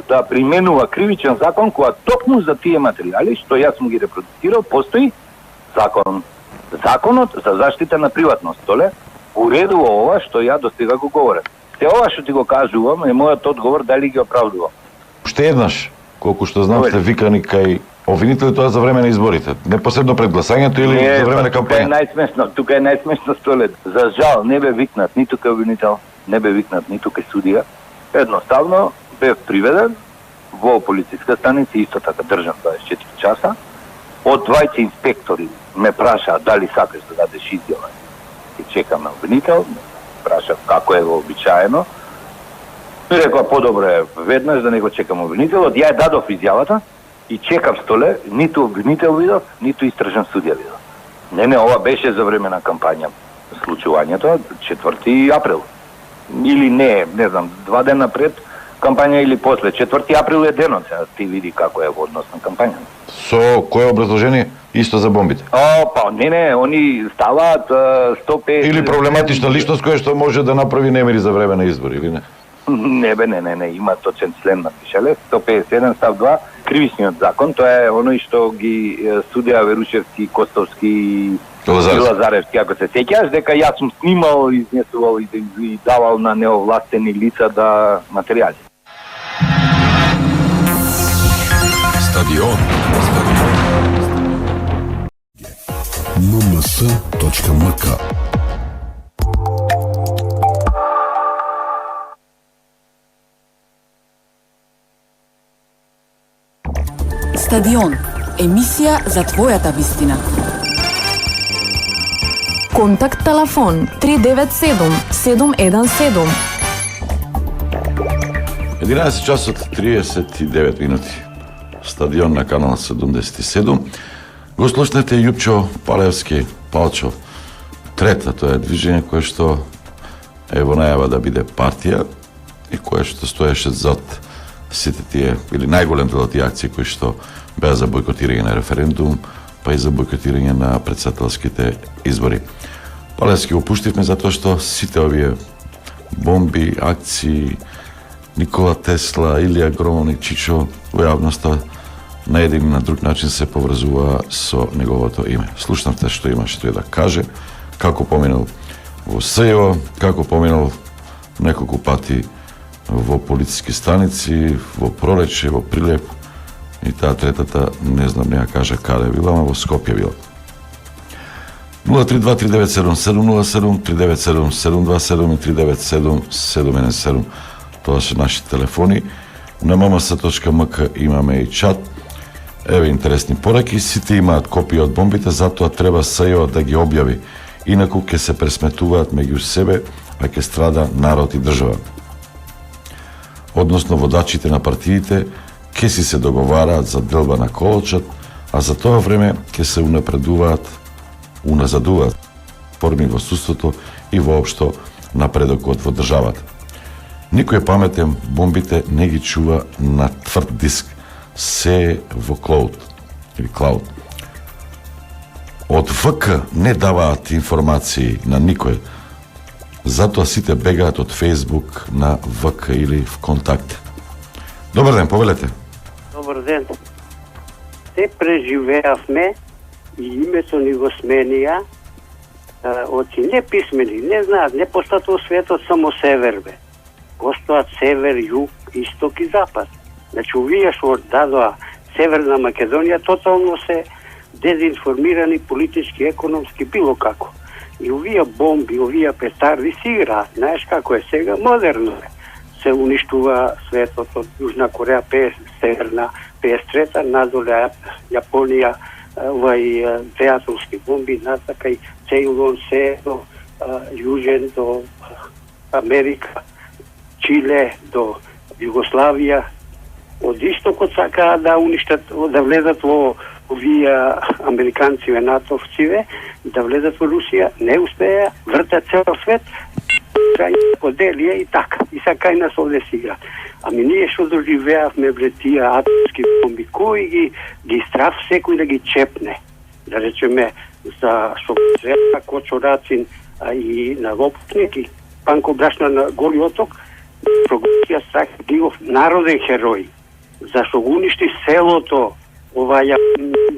да применува кривичен закон која токму за тие материјали, што јас сум ги репродуцирал, постои закон. Законот за заштита на приватност, Толе, уредува ова што ја достига го говорам. Се ова што ти го кажувам е мојот одговор дали ги оправдувам. Уште еднаш, колку што знам, сте викани кај обвинители тоа за време на изборите, непосредно пред гласањето или за време на кампања? Тука е најсмешно, Столе. За жал не бе викнат ниту кај обвинител, не бе викнат ниту кај судија. Едноставно бев приведен во полициска станица, исто така држан 24 часа. Од двајца инспектори ме прашаа дали сакаш да дадеш изјава. И чекам на обвинител, прашав како е вообичаено. И рекла подобро е веднаш да не го чекам обвинителот. Ја дадов изјавата и чекам, Столе, ниту обвинител видов, ниту истражен судија видов. Не, ова беше за време на кампања случувањето, 4 април. Или не знам, 2 дена пред кампања или после. 4 април е денот, сега ти види како е во однос на кампања. Со кое образложение? Исто за бомбите? Па не, они ставаат 150... Или проблематична личност која што може да направи немири за време на избори, или не? Не, има точен член напишале, 151 став 2, кривичниот закон, тоа е оној што ги судија Верушевски, Костовски и Лазаревски, ако се сеќаш, дека јас сум снимал, изнесувал и давал на неовластени лица да материјали. Стадион. mms.mk. Стадион. Емисија за твојата вистина. Контакт телефон 397 717. 11 часот 39 минути. Стадион на канал 77. Го слушнете Јупчо Палевски, Палчо. Трета, тоа е движење кое што е во најава да биде партија и кое што стоеше зад сите тие, или најголем дел од тие акции кои што беа за бойкотирање на референдум, па и за бойкотирање на претседателските избори. Палевски го пуштивме затоа што сите овие бомби, акции, Никола Тесла, Илија Громовник, Чичо во јавноста на еден и на друг начин се поврзува со неговото име. Слушнавте што имаше тој да каже, како поминал во СЈО, како поминал неколку пати во полициски станици, во Пролече, во Прилеп, и таа третата, не знам, не ја кажа каде била, ама во Скопје била. 032-397-707, 397-727 и 397-717. Тоа се наши телефони. На mms.mk имаме и чат. Еве интересни пораки. Сите имаат копија од бомбите, затоа треба СЈО да ги објави. Инаку ќе се пресметуваат меѓу себе, а ќе страда народ и држава. Односно, водачите на партиите ќе си се договараат за делба на колочат, а за тоа време ќе се уназадуваат форми во судството и воопшто напредокот во државата. Никој паметен бомбите не ги чува на тврд диск, се во клауд или клауд. Од ВК не даваат информации на никој, затоа сите бегаат од Фейсбук на ВК или в контакт. Добар ден, повелете. Добар ден. Се преживеавме и името ни го сменија, оти не писмени, не знаат, не постојат во светот само север бе. Постојат север, југ, исток и запад. Значи, овие што дадоа Северна Македонија, тотално се дезинформирани политички, економски, било како. И овие бомби, овие петарди си играат. Знаеш како е сега? Модерно е. Се уништува светот од Јужна Кореја, Северна, 53-та, надоле Јапонија, овај две атомски бомби, натака и Цейлон, се до Јужен, до Америка, Чиле, до Југославија. Од истокот сакаат да уништат, да влезат во овие американциве, натовциве, да влезат во Русија, не успеа, вртат цел свет, поделија и така. И сака и нас овде си играат. Ами ние што доживеавме вре тие атомски бомби, кој ги страв секој да ги чепне. Да речеме, за Шокоцрета, Кочорацин и на Лопутник и Панко Брашна на Голи оток, Прогусија Страх бил народен херој. Зашто го уништи селото, оваа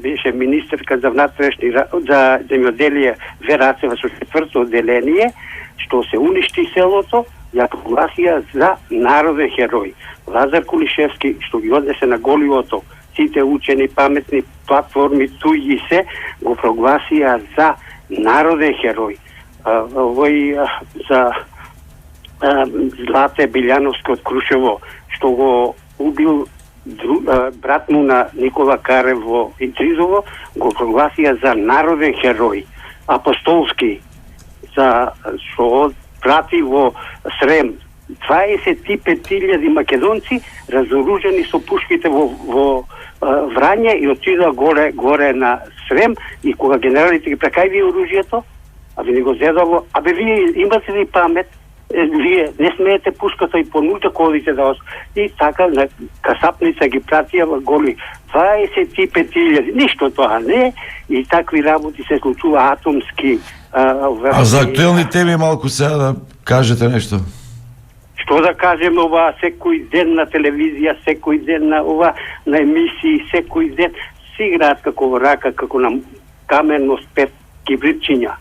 беше министерка за внатрешни за земјоделие Верацева со 4-то одделение, што се уништи селото, ја прогласија за народен херој. Лазар Кулишевски, што ги однесе на Голи оток, сите учени, паметни платформи, туѓи се, го прогласија за народен херој. Овој за Злате Билјановски од Крушево, што го убил брат му на Никола Карев во Интризово, го прогласија за народен херој. Апостолски, за што прати во Срем 25.000 македонци разоружени со пушките во Врање и отида горе на Срем, и кога генералите ги прекајви оружјето, а ви не го зедало, вие имате ли памет? Вие не смеете пушката и понуте кодите да и така на касапница ги пратија во Голи 25.000, ништо тоа не, и такви работи се случува атомски. А за актуелни теми малку сега да кажете нешто. Што да кажеме, ова секој ден на телевизија, секој ден на ова на емисии, секој ден си играат како во рака, како на камено спет кибритчиња.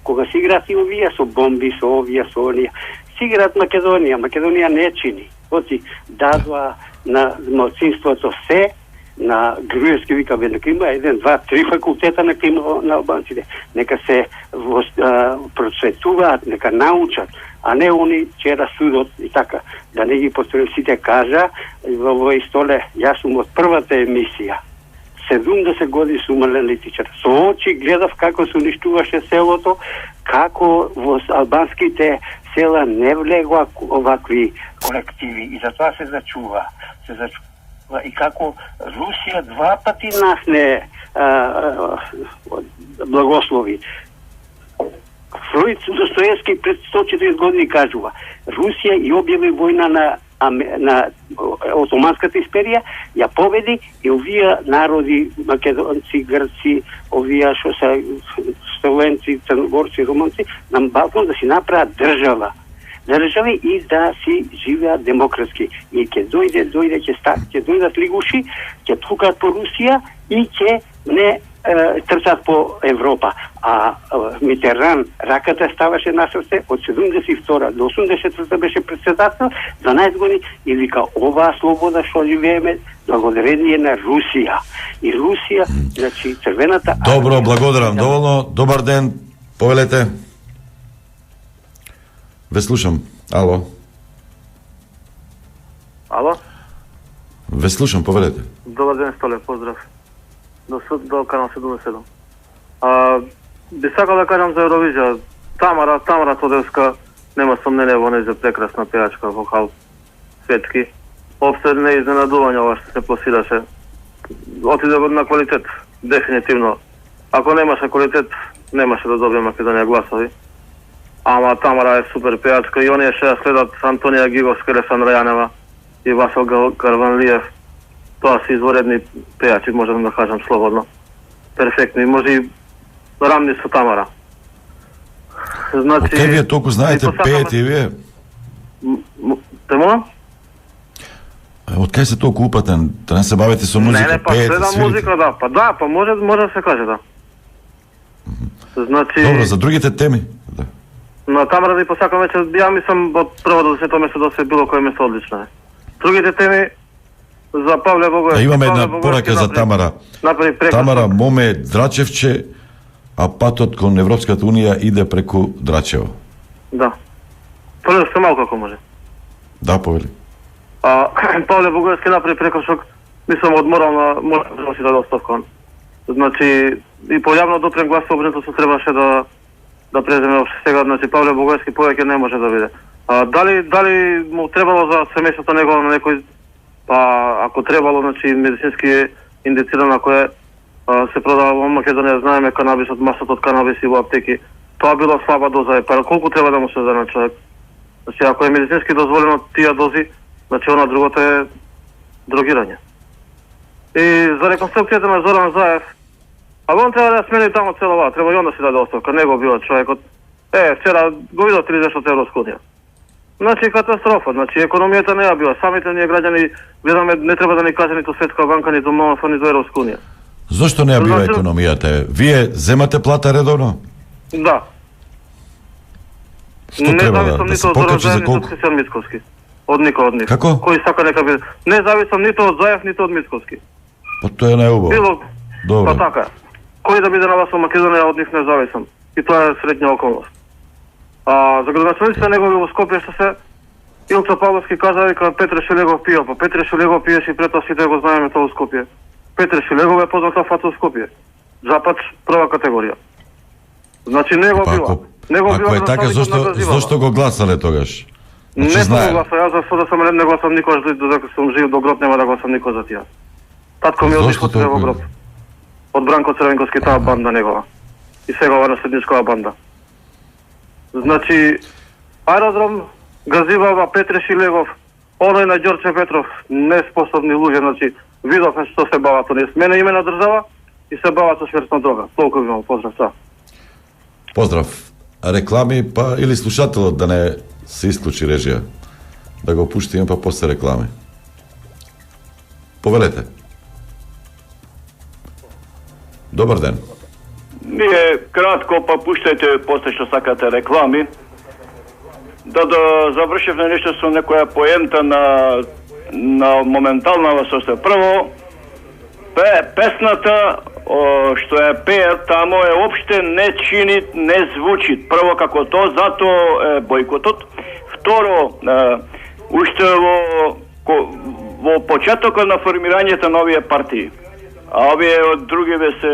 Кога си играат и овие со бомби, со овие, со оние, си играат Македонија. Македонија не чини. Оти дадоа на малцинството се, на груевски викаме, нека има 1, 2, 3 факултета нека има на албанците. Нека се процветуваат, нека научат, а не они вчера судот и така. Да не ги повторим, сите кажа, во овој столе, јас сум од првата емисија. 70 години сум аналитичар. Со очи гледав како се уништуваше селото, како во албанските села не влегоа овакви колективи и затоа се зачува. И како Русија 2 пати нас не благослови. Фроид Достоевски пред 140 години кажува, Русија и објави војна на Отоманската империја, ја победи и овие народи, македонци, грци, овие што се словенци, црногорци, румунци, на Балкан да си направат држави и да си живеат демократски. И ќе ќе дојдат лигуши, ќе трукаат по Русија и ќе не трчат по Европа. А Митеран раката ставаше на срце од 72 до 84 беше председател, 12 години и вика оваа слобода што живееме благодарение на Русија. И Русија, значи црвената... Добро, благодарам. Доволно. Добар ден. Повелете. Ве слушам. Ало. Ало? Ве слушам, повелете. Добар ден, Столе, поздрав. До канал 77. Би сакал да кажам за Евровизија. Тамара Тодевска нема сомнение во нејзе прекрасна пејачка, вокал светски. Опšte не изненадување ова што се пласираше. Отиде на квалитет, дефинитивно. Ако немаше квалитет, немаше да добие Македонија гласови. Ама Тамара е супер пејачка и оние ще следат Антонија Гиговска, Алесандра Јанева и Васил Карванлиев. Тоа се изворедни пејачи, можам да кажам слободно. Перфектни, може и рамни со Тамара. Значи, од кај вие толку знаете пеете и вие? Те молам? Од кај се толку упатен? Да не се бавите со музика, не, па пеете, следам свирите? музика, да. Па може да се каже, да. Значи... Добро, за другите теми? Да. На Тамара да и посакам вече, ја мислам од прво до 10 место да се било кој место одлично е. Другите теми за Павле Богоевски. Имаме една порака за Тамара. Тамара, моме Драчевче, а патот кон Европската Унија иде преку Драчево. Да. Прво се малку ако може. Да, повели. Павле Богоевски направи прекршок, мислам од морална да си даде оставка. Значи, и по јавно допрен глас обрнето се требаше да преземе обше сега, значи Павле Богоевски повеќе не може да биде. Дали му требало за семејството негово на некој, ако требало, значи медицински индицирано, ако е се продава во Македонија, знаеме канабисот, масата од канабис и во аптеки, тоа било слаба доза, колку треба да му се даде на човек? Значи, ако е медицински дозволено тие дози, значи она другото е дрогирање. И за реконструкцијата на Зоран Заев, он треба да смени тамо цело ова, треба и он да си даде оставка, не го било човекот. Вчера го видов 30 од Европска Унија. Значи катастрофа, значи економијата не ја била, самите ние граѓани гледаме, не треба да ни каже ниту Светска банка, ниту ММФ, ниту Европска Унија. Зошто не ја била економијата? Вие земате плата редовно? Да. Што треба да се покачи за колку? Не зависам ниту од Мицковски. Од никој. Како? Кој сака нека биде. Не зависам ниту од Заев, ниту од Мицковски. Па тоа е најубаво. Било, Добро. па така. Кој да биде на вас во Македонија, од нив не зависам. И тоа е средња околност. За градоначалниците негови во Скопје што се Илчо Павловски кажа дека Петре Шелегов пиел, па Петре Шелегов пиеше и прето сите го знаеме тоа во Скопје. Петре Шелегов е познат фаца во Скопје. Запач прва категорија. Значи не го било. Ако е така, зошто го гласале тогаш? Не сум го гласал, јас за суда сам не гласам никош, додека сум жив до гроб нема да гласам никош за тие. Татко ми одишко се во гроб. Од Бранко Црвенковски таа банда негова. И сега ова наследничкова банда. Значи, аеродром газивава Петре Шилегов, оној на Ѓорче Петров, неспособни луѓе, значи, видовме што се бават оние. Мене име на држава и се бават со шверцна дрога. Толку имам, поздрав, са. Поздрав. Реклами, па или слушателот да не се исклучи режија. Да го пуштиме, па после реклами. Повелете. Добар ден. Ние кратко, па пуштајте после што сакате реклами. Да завршивме нешто со некоја поента на моментална состојба. Прво, Песната што ја пеат тамо е опште не чини, не звучи. Прво како то, зато е бойкотот. Второ, уште во почетокот на формирањето на овие партии. А овие од другиве се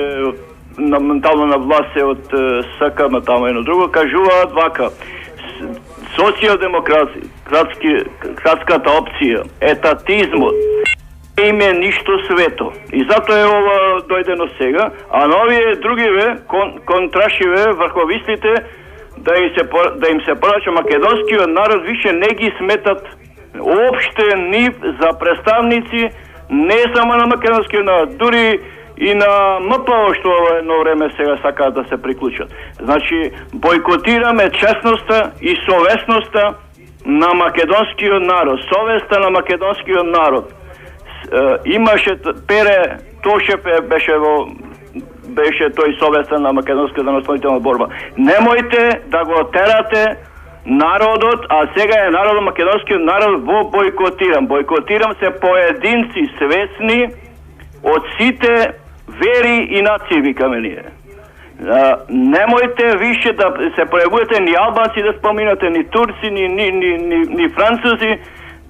ментално на власт се од СКМ тамо едно друго, кажуваат вака: социјалдемократската опција, етатизмот, име ништо свето. И затоа е ова дојдено сега, а новие другиве контрашиве врховистите да им се порача македонскиот народ више не ги сметат уопште ни за представници не само на македонскиот народ, дури и на МПО што во едно време сега сакаат да се приклучат. Значи бойкотираме честноста и совесноста на македонскиот народ, совеста на македонскиот народ. Имаше Пере Тошев беше тој совестен на македонската национална борба. Немојте да го терате народот, а сега е народот, македонскиот народ во бойкотирам. Бойкотирам се поединци свесни од сите вери и нации, викаме ние. Немојте више да се пројавувате ни албанци да споминате, ни турци, ни французи.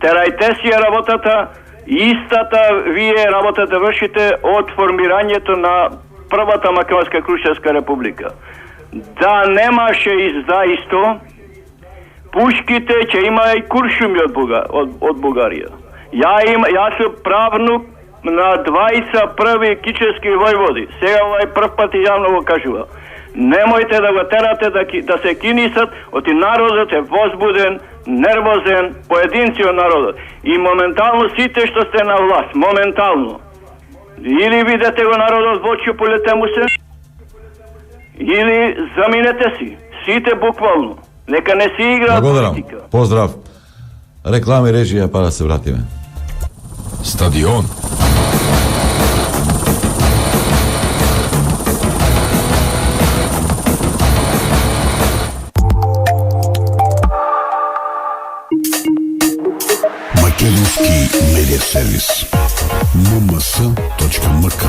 Терајте си работата. Истата вие работата вршите од формирањето на првата Македонска Крушевска република. Да немаше издаисто, пушките ќе има и куршуми од Бугарија. Јас сум правнук на 21 кичевски војводи. Сега овај прв пат и јавно го кажува. Немојте да го терате да се кинисат, оти народот е возбуден, нервозен, поединци од народот. И моментално сите што сте на власт, моментално, или видете го народот во очи, полете му се, или заминете си. Сите буквално. Нека не си игра политика. Поздрав. Реклами, режија, па да се вратиме. Стадион. Македонски медиа сервис. mms.mk.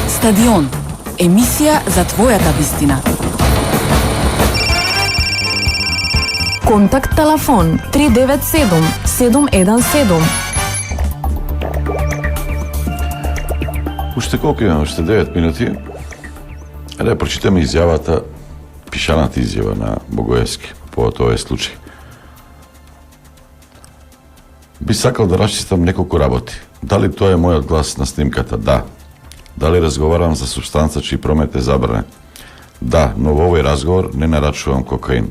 Стадион. Емисија за твојата вистина. Контакт телефон 397 717. Уште колку имаме? Уште 9 минути. Да прочитаме изјавата, пишаната изјава на Богоевски по тој случај. Би сакал да расчистам неколку работи. Дали тоа е мојот глас на снимката? Да. Дали разговарам за субстанца чиј промет е забранен? Да, но во овој разговор не нарачувам кокаин.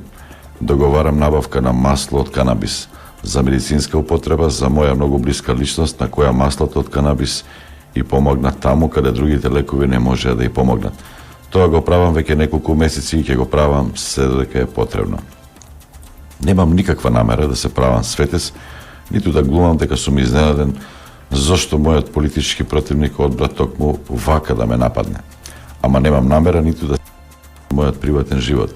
Договарам набавка на масло од канабис за медицинска употреба за моја многу блиска личност на која маслото од канабис и помогна таму каде другите лекови не можеа да и помогнат. Тоа го правам веќе неколку месеци и ќе го правам се додека е потребно. Немам никаква намера да се правам светец, ниту да глумам дека сум изненаден зошто мојот политички противник одбра токму вака да ме нападне. Ама немам намера ниту да мојот приватен живот.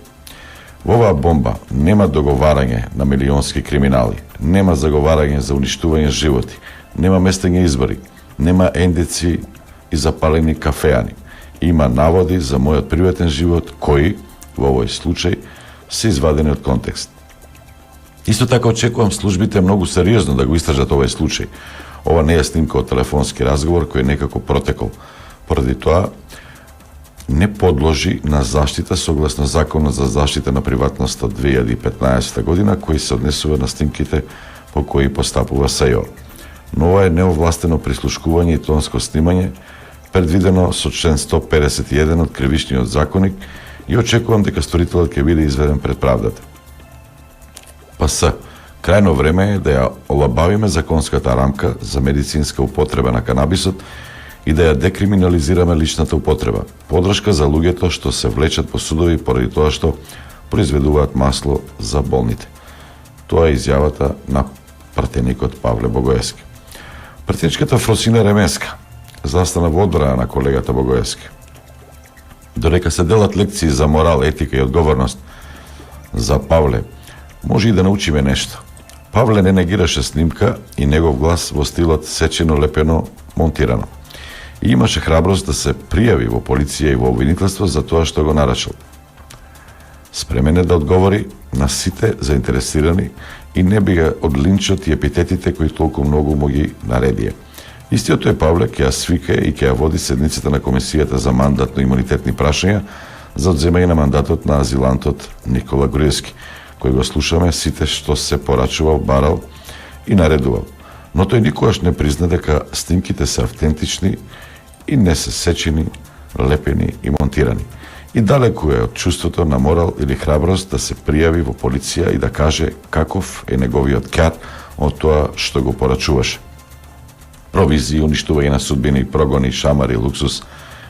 Во оваа бомба нема договарање на милионски криминали, нема заговарање за уништување животи, нема местење избори, нема ендици и запалени кафеани. Има наводи за мојот приватен живот кои, во овој случај, се извадени од контекст. Исто така очекувам службите многу сериозно да го истражат овој случај. Ова не е снимка од телефонски разговор кој некако протекол. Поради тоа, не подлежи на заштита согласно Законот за заштита на приватноста 2015 година, кој се однесува на снимките по кои постапува САЈО. Но ова е неовластено прислушкување и тонско снимање, предвидено со член 151 од Кривичниот законник и очекувам дека сторителот ќе биде изведен пред правдата. Крајно време е да ја олабавиме законската рамка за медицинска употреба на канабисот и да ја декриминализираме личната употреба. Подршка за луѓето што се влечат по судови поради тоа што произведуваат масло за болните. Тоа е изјавата на пратеникот Павле Богоевски. Пратеничката Фросина Ременска застана во одбрана на колегата Богоевски. Додека се делат лекции за морал, етика и одговорност, За Павле може и да научиме нешто. Павле не негираше снимка и негов глас во стилот сечено, лепено, монтирано. И имаше храброст да се пријави во полиција и во обвинителство за тоа што го нарачал. Спремен е да одговори на сите заинтересирани и не бига од линчот и епитетите кои толку многу му ги наредија. Истиот тој Павле ќе ја свика и ќе ја води седницата на Комисијата за мандатно-имунитетни прашања за одземање на мандатот на азилантот Никола Груевски, кој го слушаме сите што се порачувал, барал и наредувал. Но тој никогаш не призна дека снимките се автентични и не се сечени, лепени и монтирани. И далеку е од чувството на морал или храброст да се пријави во полиција и да каже каков е неговиот ќар од тоа што го порачуваше. Провизии, уништување на судбини, прогони, шамари, луксус,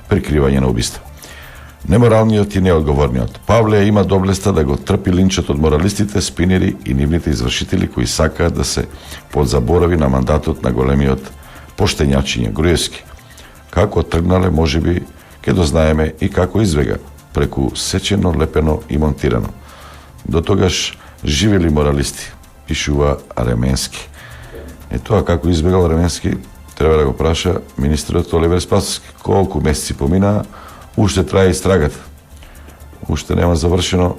прикривање на убиства. Неморалниот и неодговорниот Павле има доблеста да го трпи линчот од моралистите, спинери и нивните извршители кои сакаат да се подзаборави на мандатот на големиот поштењачиња Груевски. Како тргнале, можеби ќе дознаеме и како избега, преку сечено, лепено и монтирано. До тогаш живели моралисти, пишува Ременски. Е тоа како избегал Ременски, треба да го праша министерот Оливер Спасовски. Колку месеци поминаа, уште трае истрагата. Уште нема завршено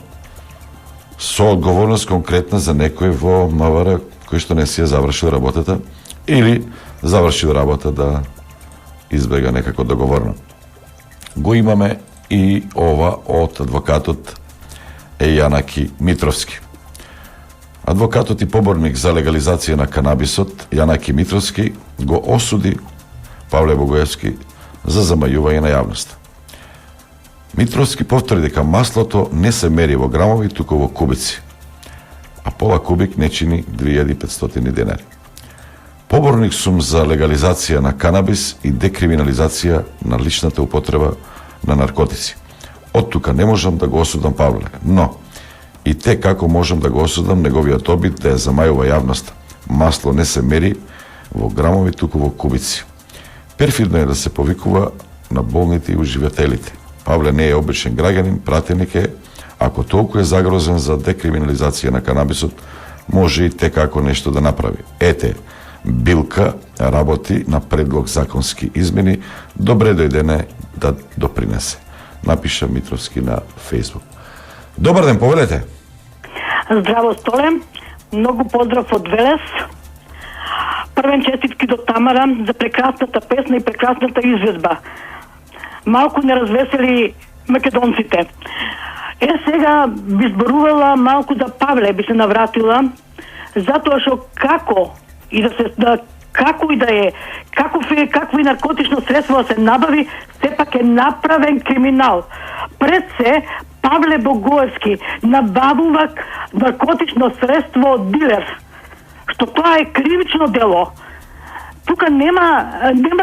со одговорност конкретна за некој во МВР кој што не си ја завршил работата или завршил работа да избега некако договорно. Го имаме и ова од адвокатот Јанаки Митровски. Адвокатот и поборник за легализација на канабисот Јанаки Митровски го осуди Павле Богоевски за замајување на јавност. Митровски повтори дека маслото не се мери во грамови, туку во кубици, а пола кубик не чини 2500 денари. Поборник сум за легализација на канабис и декриминализација на личната употреба на наркотици. Од тука не можам да го осудам Павле, но и те како можам да го осудам неговиот обид да ја замајува јавноста. Масло не се мери во грамови, туку во кубици. Перфидно е да се повикува на болните и уживателите. Павле не е обичен граѓанин, пратеник е. Ако толку е загрозен за декриминализација на канабисот, може и те како нешто да направи. Ете, Билка работи на предлог законски измени. Добре дојдене да допринесе. Напиша Митровски на Фейсбук. Добар ден, повелете. Здраво, Столе. Многу поздрав од Велес. Првен честитки до Тамара за прекрасната песна и прекрасната изведба. Малку не развесели македонците. Сега би зборувала малку за Павле, би се навратила, затоа што како и да е, какви наркотично средство да се набави, сепак е направен криминал. Пред се, Павле Богоевски набавува наркотично средство од дилер, што тоа е кривично дело. Тука нема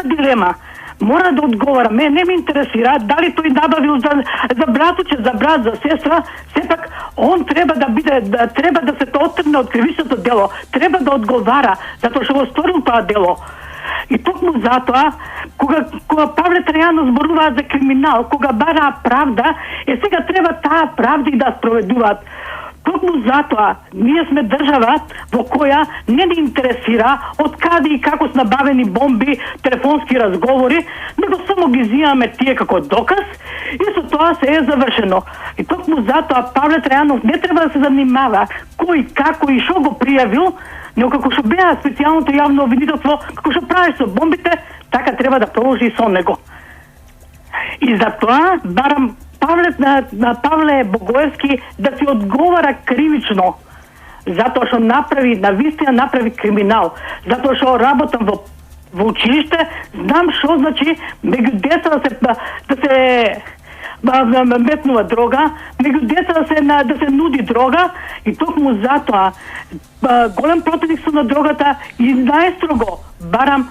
дилема. Мора да одговара. Не ме интересира дали тој набавил за братуче, за брат, за сестра, сепак он треба да се оттргне од кривичното дело, треба да одговара затоа што го сторил тоа дело. И токму затоа, кога Павле Трајанов зборува за криминал, кога бара правда, сега треба таа правда и да спроведуваат. Токму затоа, ние сме држава во која не ни интересира од каде и како се набавени бомби, телефонски разговори, него само ги зимаме тие како доказ и со тоа се е завршено. И токму затоа Павле Трајанов не треба да се занимава кој, како и шо го пријавил, него како што беа специјалното јавно обвинителство, како што прави со бомбите, така треба да продолжи и со него. И затоа барам на Павле Богоевски да си одговара кривично, затоа што навистина направи криминал, затоа што работам во училиште, знам што значи меѓу деца да се метнува дрога, меѓу деца да се нуди дрога, и токму затоа голем противник сум на дрогата и најстрого барам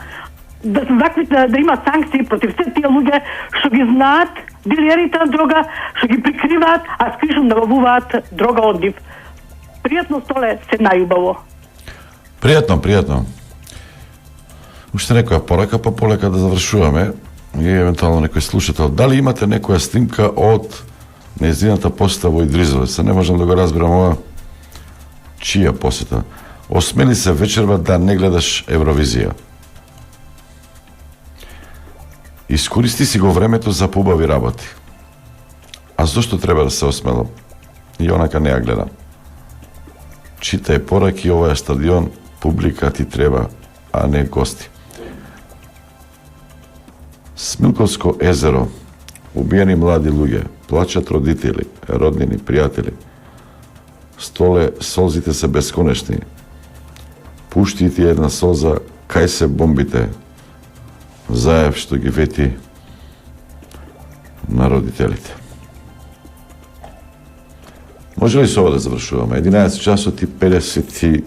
да има санкции против се тие луѓе што ги знаат дилерите на дрога, што ги прикриваат, а скришно набавуваат дрога од нив. Пријатно, Столе, се најубаво. Пријатно. Уште некоја порака, па полека да завршуваме и евентуално некој слушател. Дали имате некоја снимка од нејзината посета во Идризовец. Не можам да го разберам ова чија посета. Осмели се вечерва да не гледаш Евровизија. Искористи си го времето за побави работи. А зошто треба да се осмелам? И онака не ја гледам. Читај пораки, ова е стадион, публика ти треба, а не гости. Смилковско езеро, убиени млади луѓе, плачат родители, роднини, пријатели. Столе, солзите се бесконечни. Пушти ти една солза, кај се бомбите, заев што ги вети на родителите. Може ли со ова да завршуваме? 11 часот и 50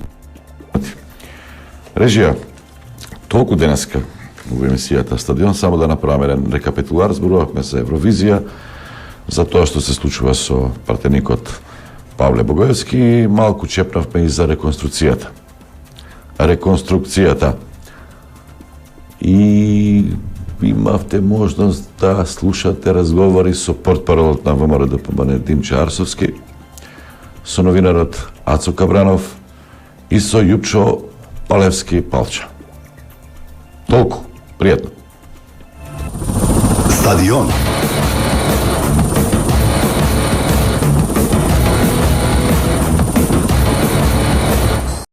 Режија, толку денеска во емисијата Стадион, само да направиме еден рекапитулар, зборувавме за Евровизија, за тоа што се случува со пратеникот Павле Богоевски и малку чепнавме и за реконструкцијата. И имавте можност да слушате разговори со портпаролот на ВМРО-ДПМН Димче Арсовски, со новинарот Ацо Кабранов и со Јупчо Палевски Палча. Толку. Пријатно. Стадион.